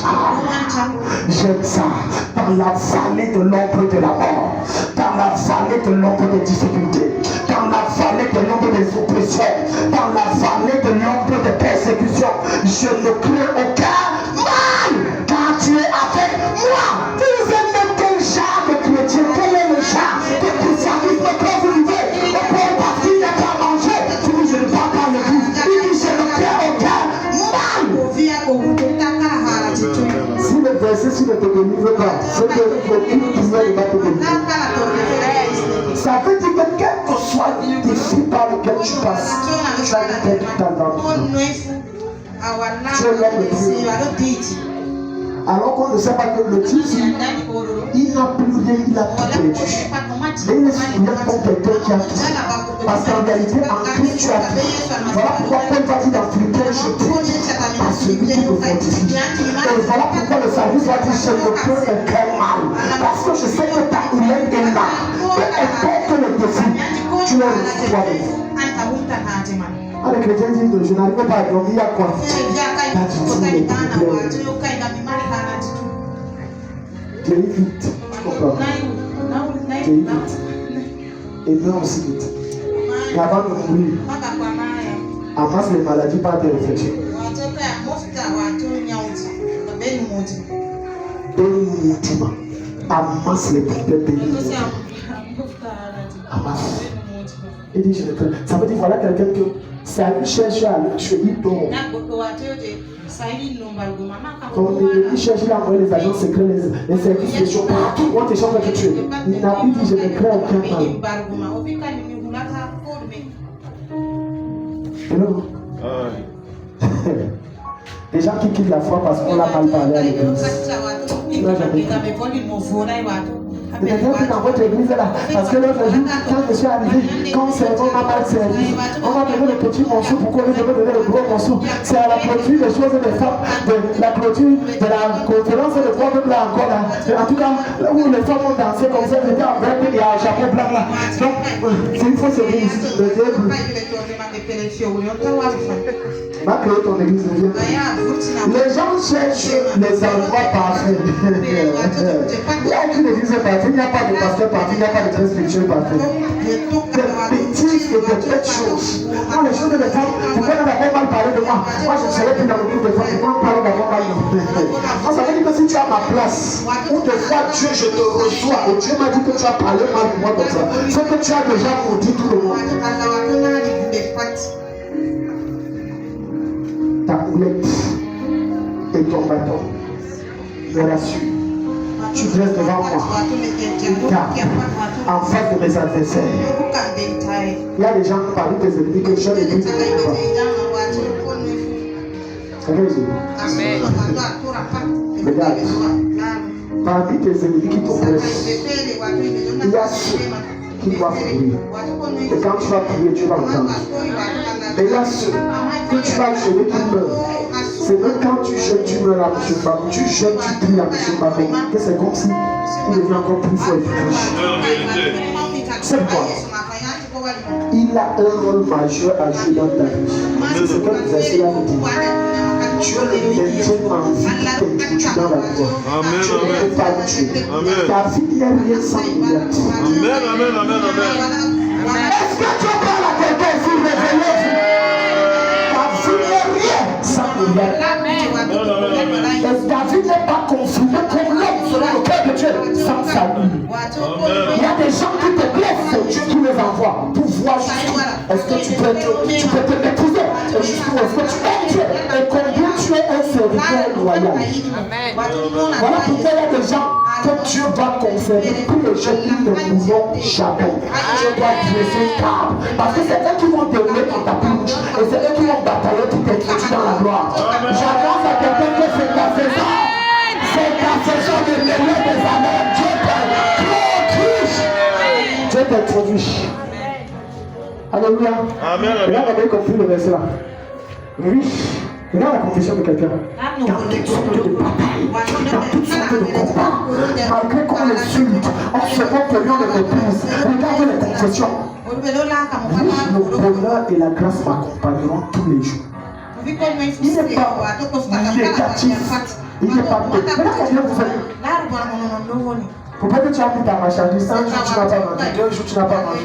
j'aime ça, dans la vallée de l'ombre de la mort, dans la vallée de l'ombre des difficultés, dans la vallée de l'ombre des oppressions, dans la vallée de l'ombre des persécutions, je ne crains aucun mal, car tu es avec moi. Vous êtes même quel genre de chrétien, quel est le genre de christianisme que vous vivez? On peut parce qu'il n'y a pas à manger, tu dis je ne parle pas le goût, il dit je ne crains aucun mal. Si le verset ne te délivre pas, c'est que aucune prière ne va te délivrer. Ça veut dire que quel que soit le défi par lequel tu passes, tu as une tête dans l'entre. Tu es l'homme de Dieu. Alors qu'on ne sait pas que le titre, il n'a plus rien, il a tout perdu. Et il est souillé comme quelqu'un qui a tout. Parce qu'en réalité, en Christ, tu as tout. Voilà pourquoi Paul va dire dans Philippiens, je prie à celui qui me fortifie. Et voilà pourquoi le service va dire, je ne peux aucun mal. Parce que je sais que ta humaine est là. Peu importe le défi, tu es le toi-même. Ah, les chrétiens disent, je n'arrive pas à dormir, il y a quoi? Guéris vite, tu comprends? Guéris vite. Et meurs aussi vite. Et avant de mourir, amasse les maladies par tes réflexions. Amasse les problèmes. Amasse. Il dit, je ne peux. Ça veut dire, voilà quelqu'un que Saül cherche à le tuer, il dort. Quand il cherche, il a envoyé les agents secrets, les services spéciaux, partout, on te cherche à te tuer. Il n'a plus dit, je ne crains aucun mal. Hello? Les gens qui quittent la foi parce qu'on l'a mal parlé à l'église. Tu n'as jamais cru. Et quelqu'un qui dans votre église là, parce que l'autre jour, quand je suis arrivé, quand on m'a mal servi, on m'a donné le petit morceau, pourquoi on m'a donné le gros morceau? C'est à la clôture des choses des femmes, de la clôture de la conférence de foi même là encore là. En tout cas, là où les femmes ont dansé comme ça, c'était en vert et à chapeau blanc là. Donc, c'est une fausse église, le diable. Va créer ton église de Dieu. Les gens cherchent les endroits parfaits. Il n'y a aucune église parfaite, il n'y a pas de pasteur parfait, il n'y a pas de très spirituel parfait. Des bêtises et des bêtes choses. Quand les choses des femmes, pourquoi on n'a pas mal parlé de moi? Moi je ne serais plus dans le groupe de femmes, pourquoi on parle d'avoir mal de moi? Ça veut dire que si tu as ma place, ou de fois Dieu, je te reçois, et Dieu m'a dit que tu as parlé mal de moi comme ça, c'est que tu as déjà maudit tout le monde. Ta houlette et ton bâton me rassure. Tu dresses devant moi une table en face de mes adversaires. Il y a des gens qui parlent des ennemis que je ne dis pas. Amen. Regarde. Parmi tes ennemis qui t'oppressent, il y a ceux qui doivent prier. Et quand tu vas prier, tu vas entendre. Mais il y a ceux que tu vas jeûner qui meurent. C'est même quand tu jeûnes, tu meurs à M. Babou. Tu jeûnes, tu pries à M. Babou. Que c'est comme si il devient encore plus fort et plus riche. C'est quoi? Il a un rôle majeur à jouer dans ta vie. C'est ce que le verset là nous dit. Tu es le maintien en vie qui t'introduit dans la gloire. Tu ne peux pas le tuer. Ta vie n'est rien sans liberté. Amen, amen, amen, amen. Est-ce que tu parles à quelqu'un ici, révélez-vous? Ta vie n'est rien sans liberté. Ta vie n'est pas consumée comme l'homme selon le cœur de Dieu sans salut. Il y a des gens qui te blessent, c'est Dieu qui les envoie pour voir. Est-ce que tu peux te maîtriser? est juste pour est-ce que tu aimes Dieu et combien tu es un serviteur loyal. Voilà pourquoi il y a des gens que Dieu va conserver. Tous les gens qui ne mourront jamais. Dieu doit dresser stable. Parce que c'est eux qui vont dérouler ton tapis rouge. Et c'est eux qui vont batailler pour t'introduire dans la gloire. J'annonce à quelqu'un que c'est ta saison. C'est ta saison de l'élever des années. Dieu t'introduit. Alléluia. Amen. Regarde, vous avez compris le verset là. Riche. Regarde la confession de quelqu'un. Dans toutes sortes de batailles, dans toutes sortes de combats, malgré qu'on les sulte, on se moque que l'on les méprise. Regarde les confessions. Riche, le bonheur et la grâce m'accompagneront tous les jours. Il n'est pas négatif. Il n'est pas négatif. Regarde combien vous faites. Faut pas que tu as mis ta marchandise, un jour tu n'as pas vendu, 2 jours tu n'as pas vendu.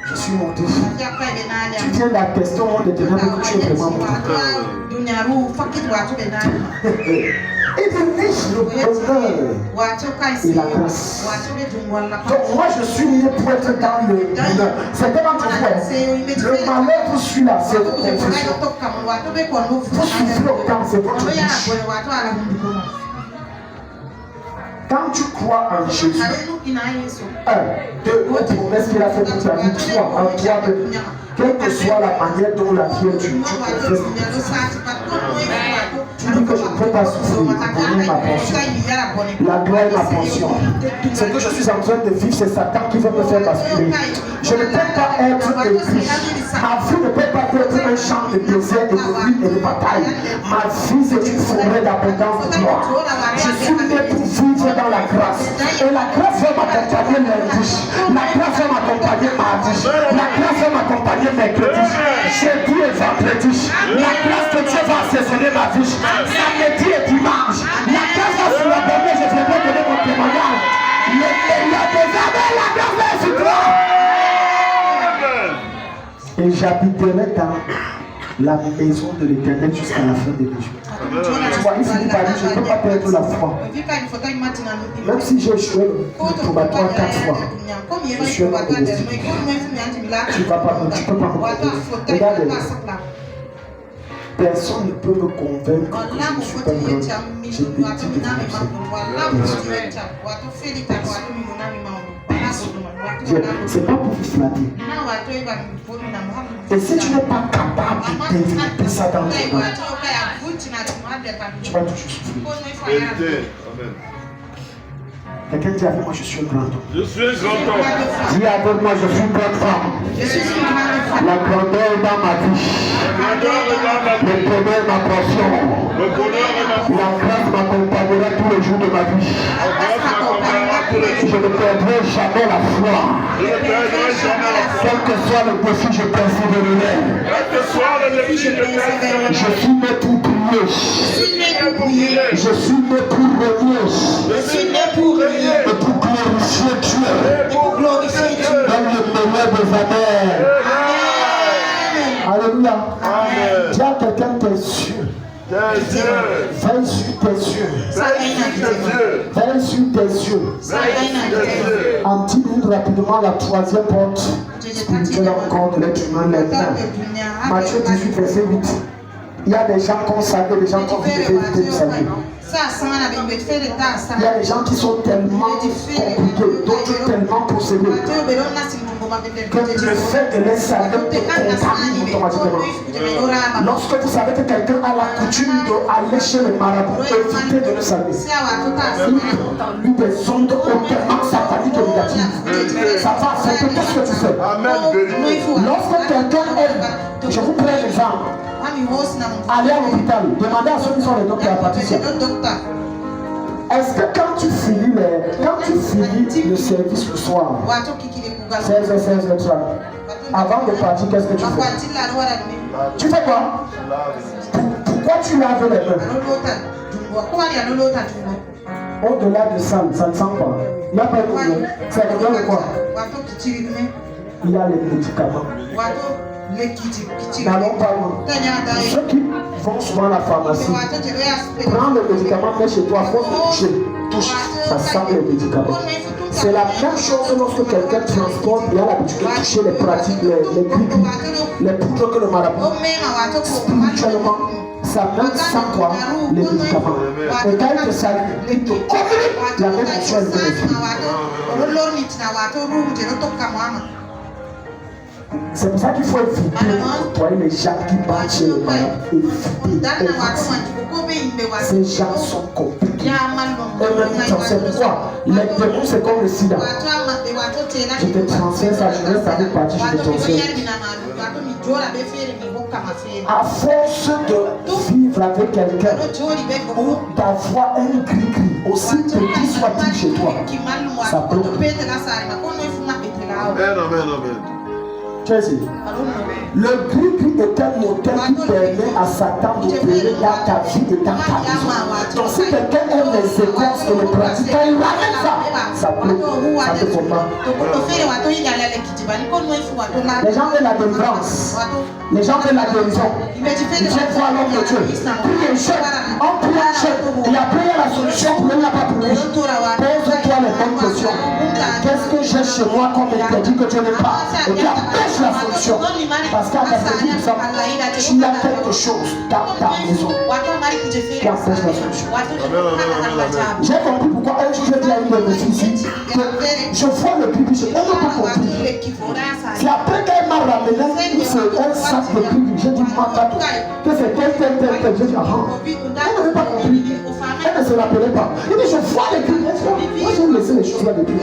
Je suis monté. Tu viens d'attester au monde de ténèbres que tu es vraiment monté. Et de riche le bonheur et la grâce. Donc moi je suis né pour être dans le bonheur. C'est tellement tu vois. Le malheur vous suit là, c'est votre confession. Vous souffrez autant, c'est votre bouche. Quand tu crois en Jésus, 1, 2, promesse qu'il a fait pour ta vie, 3, en toi-même, quelle que soit la manière dont la vie est, tu confesses. Tu dis que je ne peux pas souffrir, donner ma pension. La gloire est ma pension. Ce que je suis en train de vivre, c'est Satan qui veut me faire basculer. Je ne peux pas être écrit. Ma vie ne peut pas être un champ de désert, de bruit et de bataille. Ma vie, c'est une forêt d'abondance de gloire. Je suis né pour vivre dans la grâce. Et la grâce va m'accompagner lundi. La grâce va m'accompagner mardi. La grâce va m'accompagner mercredi. Jeudi et vendredi. La grâce de Dieu va assaisonner ma vie. Samedi et dimanche. La grâce va se l'abonner. Je viendrai donner mon témoignage. Le meilleur des années, la grâce est sur toi. Et j'habiterai dans la maison de l'Éternel jusqu'à la fin de mes jours. Tu vois, il finit par dire, je ne peux pas perdre la foi. Même si j'ai échoué le probatoire 4 fois, je suis un homme de Dieu. Tu ne peux pas me convaincre. Regardez, personne ne peut me convaincre que je ne suis pas grand. J'ai petit de c'est pas pour vous flatter. Et si tu n'es pas capable de développer ça dans ton âme, tu vas toujours souffrir. Quelqu'un dit avec moi, je suis un grand homme. Je suis un grand homme. Dis avec moi, je suis une grande femme. La grandeur est dans ma vie. Le bonheur est ma portion. La grâce m'accompagnera tous les jours de ma vie. Je ne perdrai jamais la foi. Quel que soit le défi, je persévérerai. Je suis né pour prier. Je suis né pour régner. Et pour glorifier Dieu. Dans le meilleur des années. Alléluia. Dis à quelqu'un tes yeux. Veille sur tes yeux. Veille sur tes yeux. En 10 minutes rapidement, la 3e porte spirituelle encore de l'être humain, les mains. Matthieu 18, verset 8. Il y a des gens consacrés, des gens qui ont évité du salut. Il y a des gens qui sont tellement compliqués, d'autres tellement possédés, que le fait de les saluer te contamine automatiquement. Lorsque vous savez que quelqu'un a la coutume d'aller chez le marabout, évitez de le saluer. Il prend en lui des ondes hautement sataniques et négatives. Ça va affecter tout ce que tu fais. Lorsque quelqu'un aime, je vous prends un exemple. Allez à l'hôpital, demandez à ceux qui sont les docteurs à Patricia. Est-ce que quand tu finis le service le soir, 16h30, avant de partir, qu'est-ce que tu fais? Tu fais quoi? Pourquoi tu laves les mains? Au-delà de ça, ça ne sent pas. Il n'y a pas de problème. Ça regarde quoi? Il y a les médicaments. N'allons pas loin. Ceux qui vont souvent à la pharmacie, prends le médicament, mets chez toi, il faut le toucher. Touche, ça sent les médicaments. C'est la même chose lorsque quelqu'un transporte et a l'habitude de toucher les pratiques, les gribis, les poudres que le marabout. Spirituellement, ça même sans toi les médicaments. Et quand il te salue, il te communique la même chose de l'esprit. C'est pour ça qu'il faut éviter d'employer les gens qui battent chez les malades. Ces gens sont compliqués. C'est pourquoi les démons, c'est comme le sida. Je te transfère ça, je reste avec partie, je te transfère. À force de vivre avec quelqu'un ou d'avoir un gris-gris, aussi petit soit-il chez toi, ça bloque. Amen. Le gris-gris est un moteur qui permet à Satan d'opérer dans ta vie et dans ta maison. Donc si quelqu'un aime les séquences et les pratiques, quand il ramène ça bloque, ça te combat. Les gens veulent la délivrance. Les gens veulent la guérison. Ils viennent voir l'homme de Dieu. Puis ils cherchent, on prie un chef. Et après il y a la solution pour lui, il n'y a pas pour lui. Pose-toi les bonnes questions. Qu'est-ce que j'ai chez moi comme interdit que Dieu n'aime pas? Et puis empêche la solution. Parce qu'à la fin du temps, tu as quelque chose dans ta maison qui empêche la solution. J'ai compris pourquoi un jour je dis à une de mes filles ici que je vois le pipi, je n'ai pas compris. C'est après qu'elle m'a ramené un sac de pipi, j'ai dit Makato, que c'est tel. J'ai dit ah, elle n'avait pas compris. Elle ne se rappelait pas. Il dit je vois les pipi. Moi j'ai laissé les choses là depuis.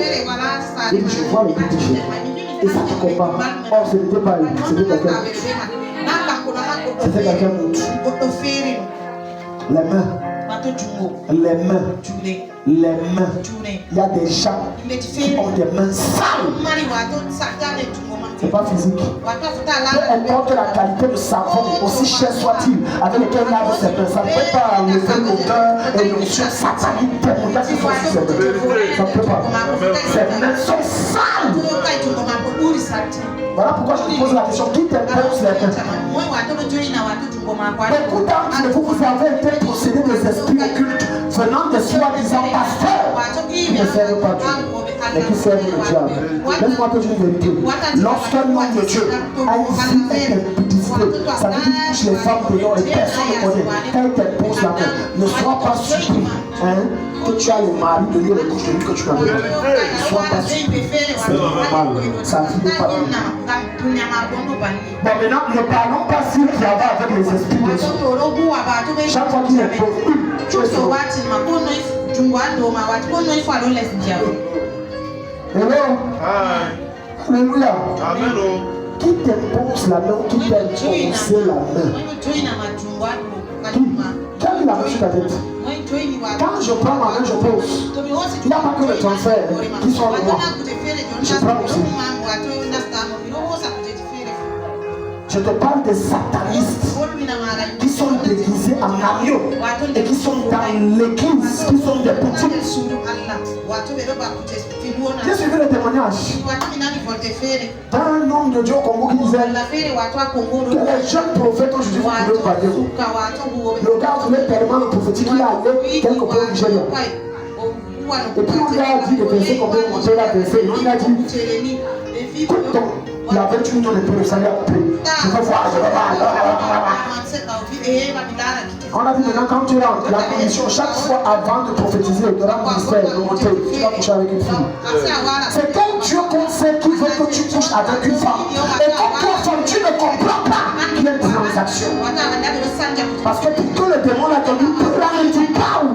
Il dit je vois les pipi. Et ça te combat. Or ce n'était pas elle, c'était quelqu'un. C'était quelqu'un d'autre. Les mains. Il y a des gens qui ont des mains sales. C'est pas physique. Peu importe la qualité de savon, aussi cher soit-il, avec lequel il lave ses mains, ça ne peut pas enlever l'odeur et l'onction satanique démoniaque qui sont sur ses mains. Ça ne peut pas. Ses mains sont sales. Voilà pourquoi je te pose la question, qui t'impose les mains? Beaucoup d'entre vous, vous avez été possédés des esprits occultes venant des soi-disant pasteurs qui ne servent pas Dieu, mais qui servent le diable. Laisse-moi te dire une vérité. Lorsqu'un homme de Dieu a une vie impudicité, ça veut dire qu'il touche les femmes dehors et personne ne connaît. Quand il t'impose la main, ne sois pas surpris que tu as le mari de lui et le couche de lui que tu as besoin. Ne sois pas surpris. C'est normal. Ça finit pas bien. Bon, maintenant, ne parlons pas s'il y avait avec les esprits de Dieu. Chaque fois qu'il impose, tu es sauvé. Hello. Alléluia. Amen. Qui t'impose la main, qui t'impose la main? Qui a mis la main sur ta tête? Quand je prends ma main, je pose. Il n'y a pas que le transfert qui sont en moi. Je prends aussi. Je te parle des satanistes qui sont déguisés en agneau et qui sont dans l'église, qui sont des boutiques. J'ai suivi le témoignage d'un homme de Dieu au Congo qui disait que les jeunes prophètes aujourd'hui vous pouvez parler. Le gars voulait tellement prophétique qu'il a allé quelque part au Nigeria. Et puis on lui a dit de penser combien on peut la penser. Il a dit écoute donc, il a 28 millions de prix, ça lui a coupé. Je veux voir, je veux voir. On a dit maintenant quand tu rentres, la condition chaque fois avant de prophétiser, de la ministère, de monter, tu vas coucher avec une fille. C'est quel Dieu qu'on sait qui veut que tu couches avec une femme. Et comme toi, femme, tu ne comprends pas qu'il y a une transaction. Parce que pour que le démon l'a tenu, prends et tu parles.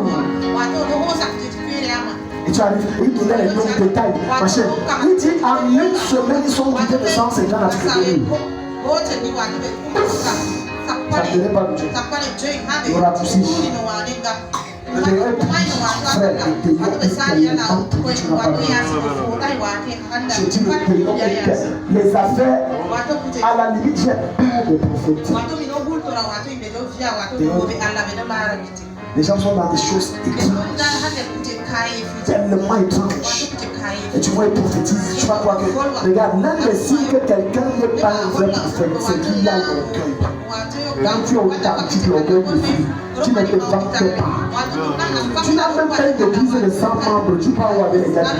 Et tu arrives, il donnait les longs détails. Ma chère, il dit en une semaine, ils sont vidés de 150 à Tripoli. Ça ne tenait pas de Dieu. Il aura poussé. Le frère, le payant est tellement pour tu n'as pas besoin. Je dis le payant est les affaires, à la limite, j'ai peur de prophétiser. Les gens sont dans des choses étranges, tellement étranges. Et tu vois, ils prophétisent. Tu vas croire que, regarde, l'un des signes que quelqu'un n'est pas un vrai prophète, c'est qu'il y a l'orgueil. Quand tu es authentique, l'orgueil de vie, tu ne te vantes pas. Tu n'as même pas une église de 100 membres, tu parles avec les gars du monde.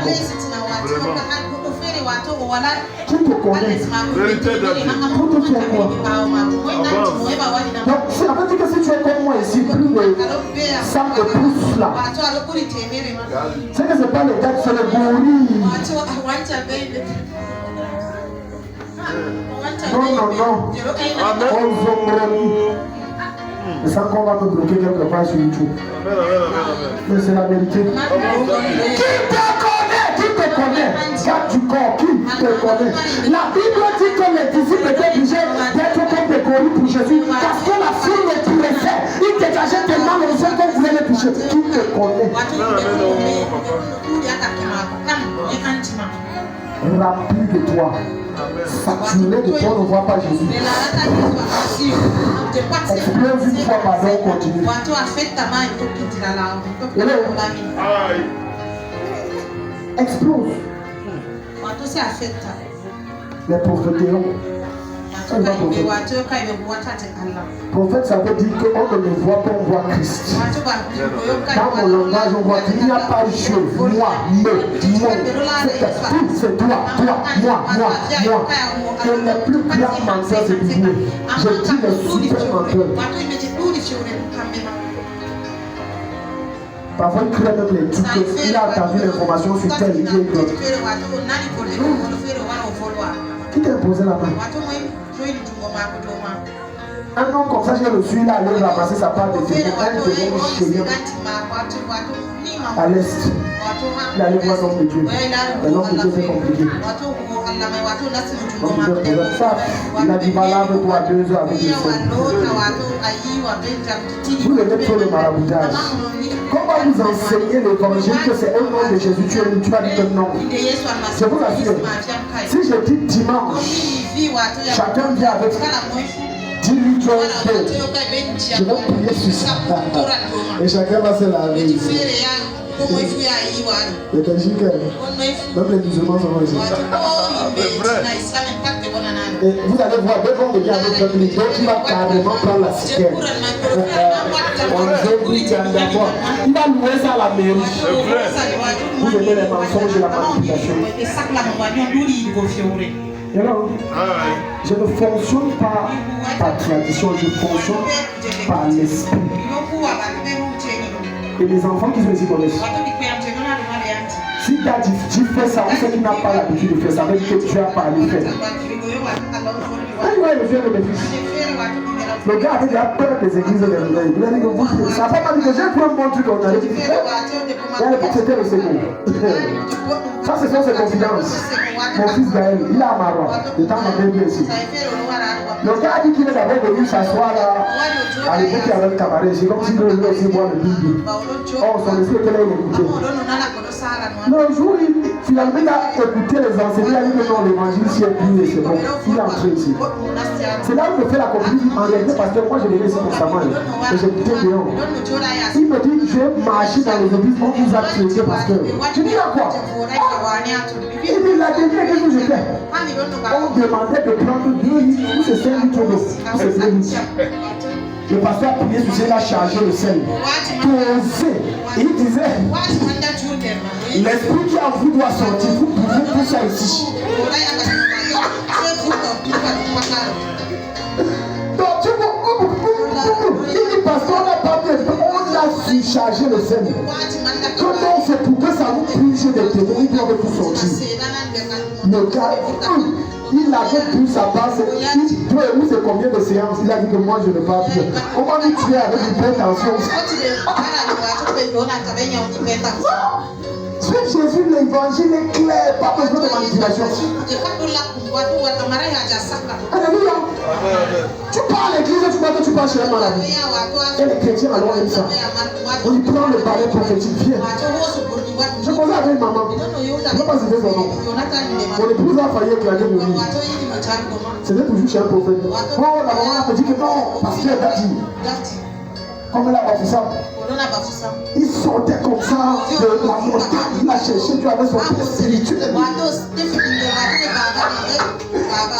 Qui te connaît? Vérité de Dieu. Pour te faire quoi? Donc, ça veut dire que si tu es comme moi ici, plus de 100 pouces là, c'est que ce n'est pas les gars, c'est les gorilles. Non. Amen. C'est ça qu'on va me bloquer quelque part sur YouTube. Mais c'est la vérité. Qui te connaît? Garde du corps, qui te connaît? La Bible dit que les disciples étaient obligés d'être comme des gorilles pour Jésus parce que la foule les pressait. Ils dégageaient tellement le sang qu'on voulait les toucher. Qui te connaît? Rempli de toi, saturé de toi, on ne voit pas Jésus. Explose une fois, pardon, continue. Explose. Les prophétéons. Prophète, ça veut dire qu'on ne le voit pas, on voit Christ. Dans mon langage, on voit qu'il n'y a pas je, moi, c'est toi, moi. Et les plus grands menteurs, c'est Dieu. Je dis les super menteurs. Parfois, il crée même les trucs. Il a entendu l'information sur tel lieu. Qui t'a posé la main? Un homme comme ça, je le suis là, aller ramasser sa part de témoin. Un témoin chez lui. À l'est. Il allait voir l'homme de Dieu. Et l'homme de Dieu, c'est compliqué. Ça, il a dit malade pour 2 heures avec les vous levez trop le maraboutage. Comment vous enseignez l'évangile que c'est au nom de Jésus? Tu vas dire que non. Je vous assure. Si je dis dimanche, chacun vient avec 10 litres d'eau. Je vais prier sur ça. Et chacun va se laver. Le Belgique, même les musulmans sont ici. Et vous allez voir, dès qu'on revient avec votre litre, qui va carrément prendre la citerne. Il va louer ça à la mairie. Vous aimez les mensonges et la manipulation. Je ne fonctionne pas par tradition, je fonctionne par l'esprit. Et les enfants qui sont ici connaissent. Si tu as dit tu fais ça, ou c'est qui n'a pas l'habitude de faire ça, ça veut dire que tu as parlé faire. Il va le faire de mes fils. Le gars avait déjà peur des églises de l'Église. Il a dit que vous, ça n'a pas dit que j'ai trouvé un bon truc en allait. Et à l'époque, c'était le second. Ça, ce sont ses confidences. Mon fils Gaël, il a Marois. Le temps m'a bien ici. Le gars a dit qu'il est d'abord venu s'asseoir là. À l'époque, il y avait le cabaret. C'est comme s'il voulait aussi boire le bible. Oh, son esprit était là, il écoutait. Mais un jour, finalement, il a écouté les enseignants. Il a dit que non, l'évangile, si est pur, c'est bon. Il est entré ici. C'est là où je fais la conclusion. En réalité, parce que moi, je venais ici constamment. Et j'écoutais dehors. Il me dit, je vais marcher dans les églises. On vous a traité parce que. Je dis à quoi? Il dit, la dernière chose que je fais. On demandait de prendre 2 litres ou c'est 5 litres d'eau. Ou c'est 2 litres. Le pasteur a prié sur ça, il a chargé le sel. Posé. Il disait, l'esprit qui a vous doit sortir. Vous pouvez tout ça ici. Donc tu vois, il dit, pasteur, on n'a pas bien, on a surchargé le sel. Donc c'est pour que ça vous purge des témoins, ils doivent tout sortir. Le gars, il avait pris sa base, il peut, vous c'est combien de séances? Il a dit que moi je ne vais pas bien. On va nous tuer avec une hypertension. Suivre Jésus, l'évangile est clair, pas besoin de manipulation. Alléluia. Tu pars à l'église, tu crois que tu pars chez un malade. Et les chrétiens alors aiment ça. On lui prend le balai prophétique, viens. Je connais avec une maman. Je ne sais pas si c'est son nom. Mon épouse a failli éclater mon lit. C'était toujours chez un prophète. Oh, la maman me dit que non, parce qu'elle a dit. Comme elle a bafoué ça. Il sortait comme ça de la montagne. Il a cherché Dieu avec son père spirituel.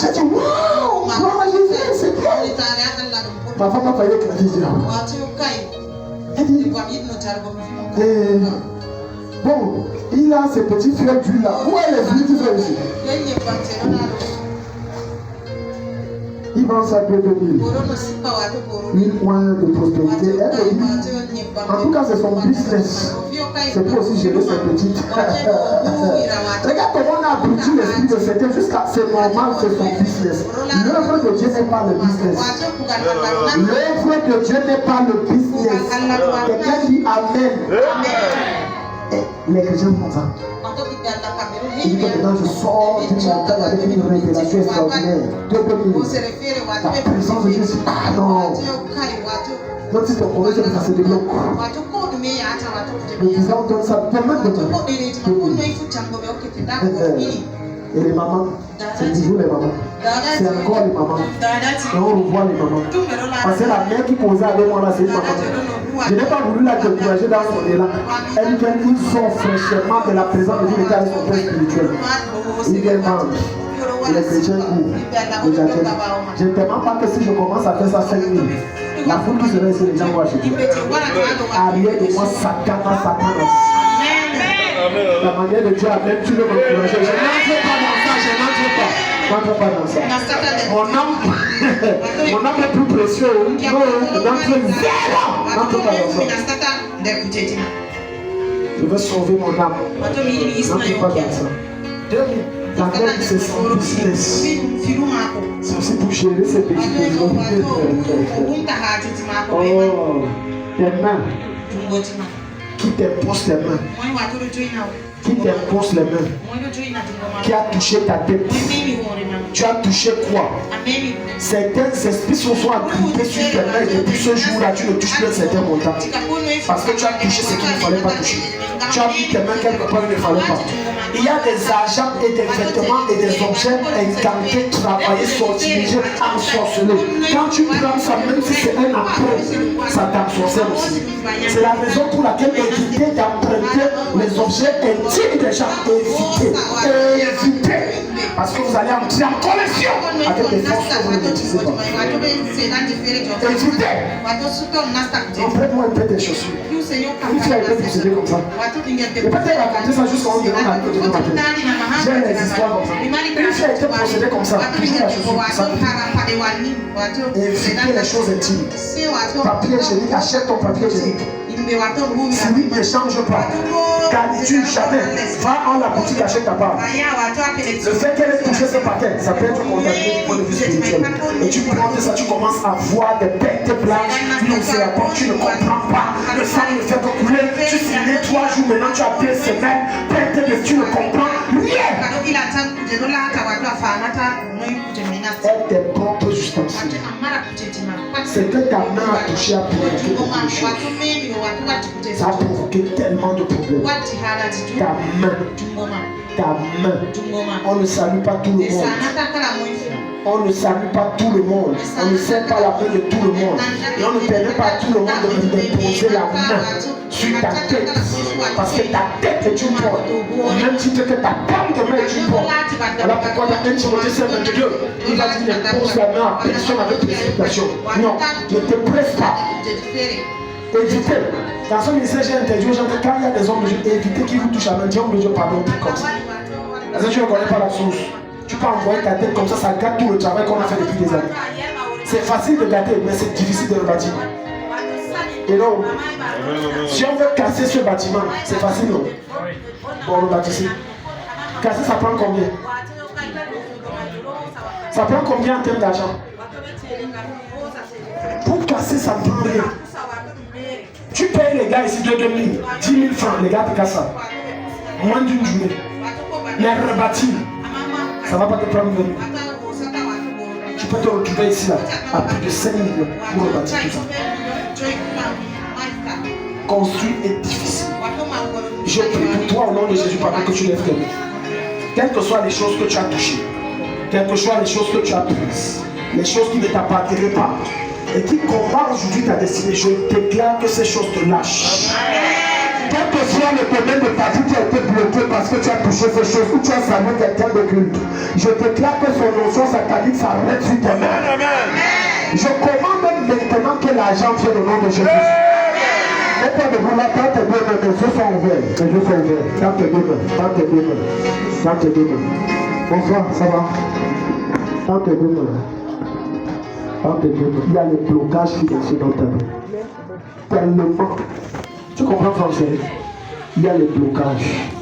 J'ai dit, waouh, Jésus, c'est bien. Ma femme a failli éclater. Elle dit, Bon, il a ses petits fleurs d'huile là. Où est les huiles qui sont ici? Il vend ça 2 000. Une moyen de prospérité. Elle me dit, en tout cas, c'est son business. C'est pour aussi gérer ses petites. Regarde comment on a abruti l'esprit de certains jusqu'à c'est normal, c'est son business. L'œuvre de Dieu n'est pas le business. L'œuvre de Dieu n'est pas le business. Quelqu'un dit Amen. Et les chrétiens font ça. Il dit que maintenant je sors d'une montagne avec une révélation extraordinaire. La présence de Dieu, c'est ah non. Donc si ton projet ça se développe. Le disant donne ça permet de toi. Et les mamans, c'est toujours les mamans. C'est encore les mamans. Et on revoit les mamans. Parce que la mère qui posait avec moi là, c'est une maman. Je n'ai pas voulu la décourager dans son élan. Elle dit qu'ils sont fraîchement de la présence de Dieu et son père spirituel. Il vient vendre. Et les chrétiens courent. Je ne demande pas que si je commence à faire ça 5 000, la foule qui serait ici, les gens vont acheter. Arrière de moi, Satanas. La manière de Dieu a même tu le m'encourager. Je n'entre pas dans ça. Mon âme est plus précieux. Non, n'entre pas dans ça. Je veux sauver mon âme. N'entre pas dans ça. La guerre, c'est son business. C'est aussi pour gérer ses petits besoins. Oh, tes mains. Qui t'impose tes mains? Qui t'impose les mains? Qui a touché ta tête? Tu as touché quoi? Certains esprits sont agrippés sur tes mains et depuis ce jour-là, tu ne touches plus un certain montant. Parce que tu as touché ce qu'il ne fallait pas toucher. Tu as mis tes mains quelque part où il ne fallait pas. Il y a des argents et des vêtements et des objets incantés, travaillés, sortilégés, ensorcelés. Quand tu prends ça, même si c'est un appel, ça t'ensorcelle aussi. C'est la raison pour laquelle éviter d'emprunter les objets intimes des gens. Évitez. Parce que vous allez entrer en connexion avec des forces que vous ne maîtrisez pas. Évitez. On prête-moi un peu des chaussures. Une fille a été possédée comme ça. Et peut-être raconter ça jusqu'à on demande à l'autre de matin. J'ai des histoires comme ça. Une fille a été possédée comme ça. Toujours la chaussure comme ça. Évitez les choses intimes. Papier hygiénique, achète ton papier hygiénique. Celui ne change pas. Garde-tu jamais. Va en la boutique, achète ta part. Le fait qu'elle ait touché ce paquet, ça peut être contaminé pour le vue spirituel. Et tu prends ça, tu commences à voir des bêtes blanches. Tu ne comprends pas. Le sang ne fait que couler. Tu signes 3 jours maintenant, tu as 2 semaines. Bêtes, tu ne comprends rien. Elle tes propres ustensiles. C'est que ta main a touché à provoquer beaucoup de choses. Ça a provoqué tellement de problèmes. Ta main. On ne salue pas tout le monde. On ne salue pas tout le monde. On ne serre pas la main de tout le monde. Et on ne permet pas à tout le monde de déposer la main sur ta tête. Parce que ta tête est une porte. Au même titre que ta paume de main est une porte. Voilà pourquoi dans 1 Timothée 5:22, il va dire ne pose la main à personne avec précipitation. Non, ne te presse pas. Évitez. Dans son ministère, j'ai interdit aux gens que quand il y a des hommes de Dieu, évitez qu'ils vous touchent à la main. Dis homme de Dieu, pardon, comme ça. Parce que tu ne connais pas la source. Tu peux envoyer ta tête comme ça gâte tout le travail qu'on a fait depuis des années. C'est facile de gâter, mais c'est difficile de le bâtir. Et non, si on veut casser ce bâtiment, c'est facile, non? Bon, le bâtissez. Casser, ça prend combien? Ça prend combien en termes d'argent? Pour casser, ça ne prend rien. Tu payes les gars ici 2 000, 10 000 francs, les gars te cassent ça. Moins d'une journée. Les rebâtir, ça ne va pas te prendre 20 000. Tu peux te retrouver ici là, à plus de 5 millions pour rebâtir tout ça. Construire est difficile. Je prie pour toi au nom de Jésus pendant que tu lèves tes mains. Quelles que soient les choses que tu as touchées, quelles que soient les choses que tu as prises, les choses qui ne t'appartiennent pas, et qui combat aujourd'hui ta destinée, je déclare que ces choses te lâchent. Quel que soit le domaine de ta vie qui a été bloqué parce que tu as touché ces choses ou tu as salué quelqu'un de culte, je déclare que son onction satanique s'arrête sur tes mains. Je commande maintenant que l'argent vienne au nom de Jésus. N'aie pas de bruit là, tends tes deux mains, tes yeux sont ouverts. Tes yeux sont ouverts. Tends tes deux mains, tends tes deux mains. Tends tes deux mains. Bonsoir, ça va? Tends tes deux mains. Tends tes deux mains. Il y a les blocages financiers dans ta vie. Tellement. Tu comprends français? Il y a les blocages.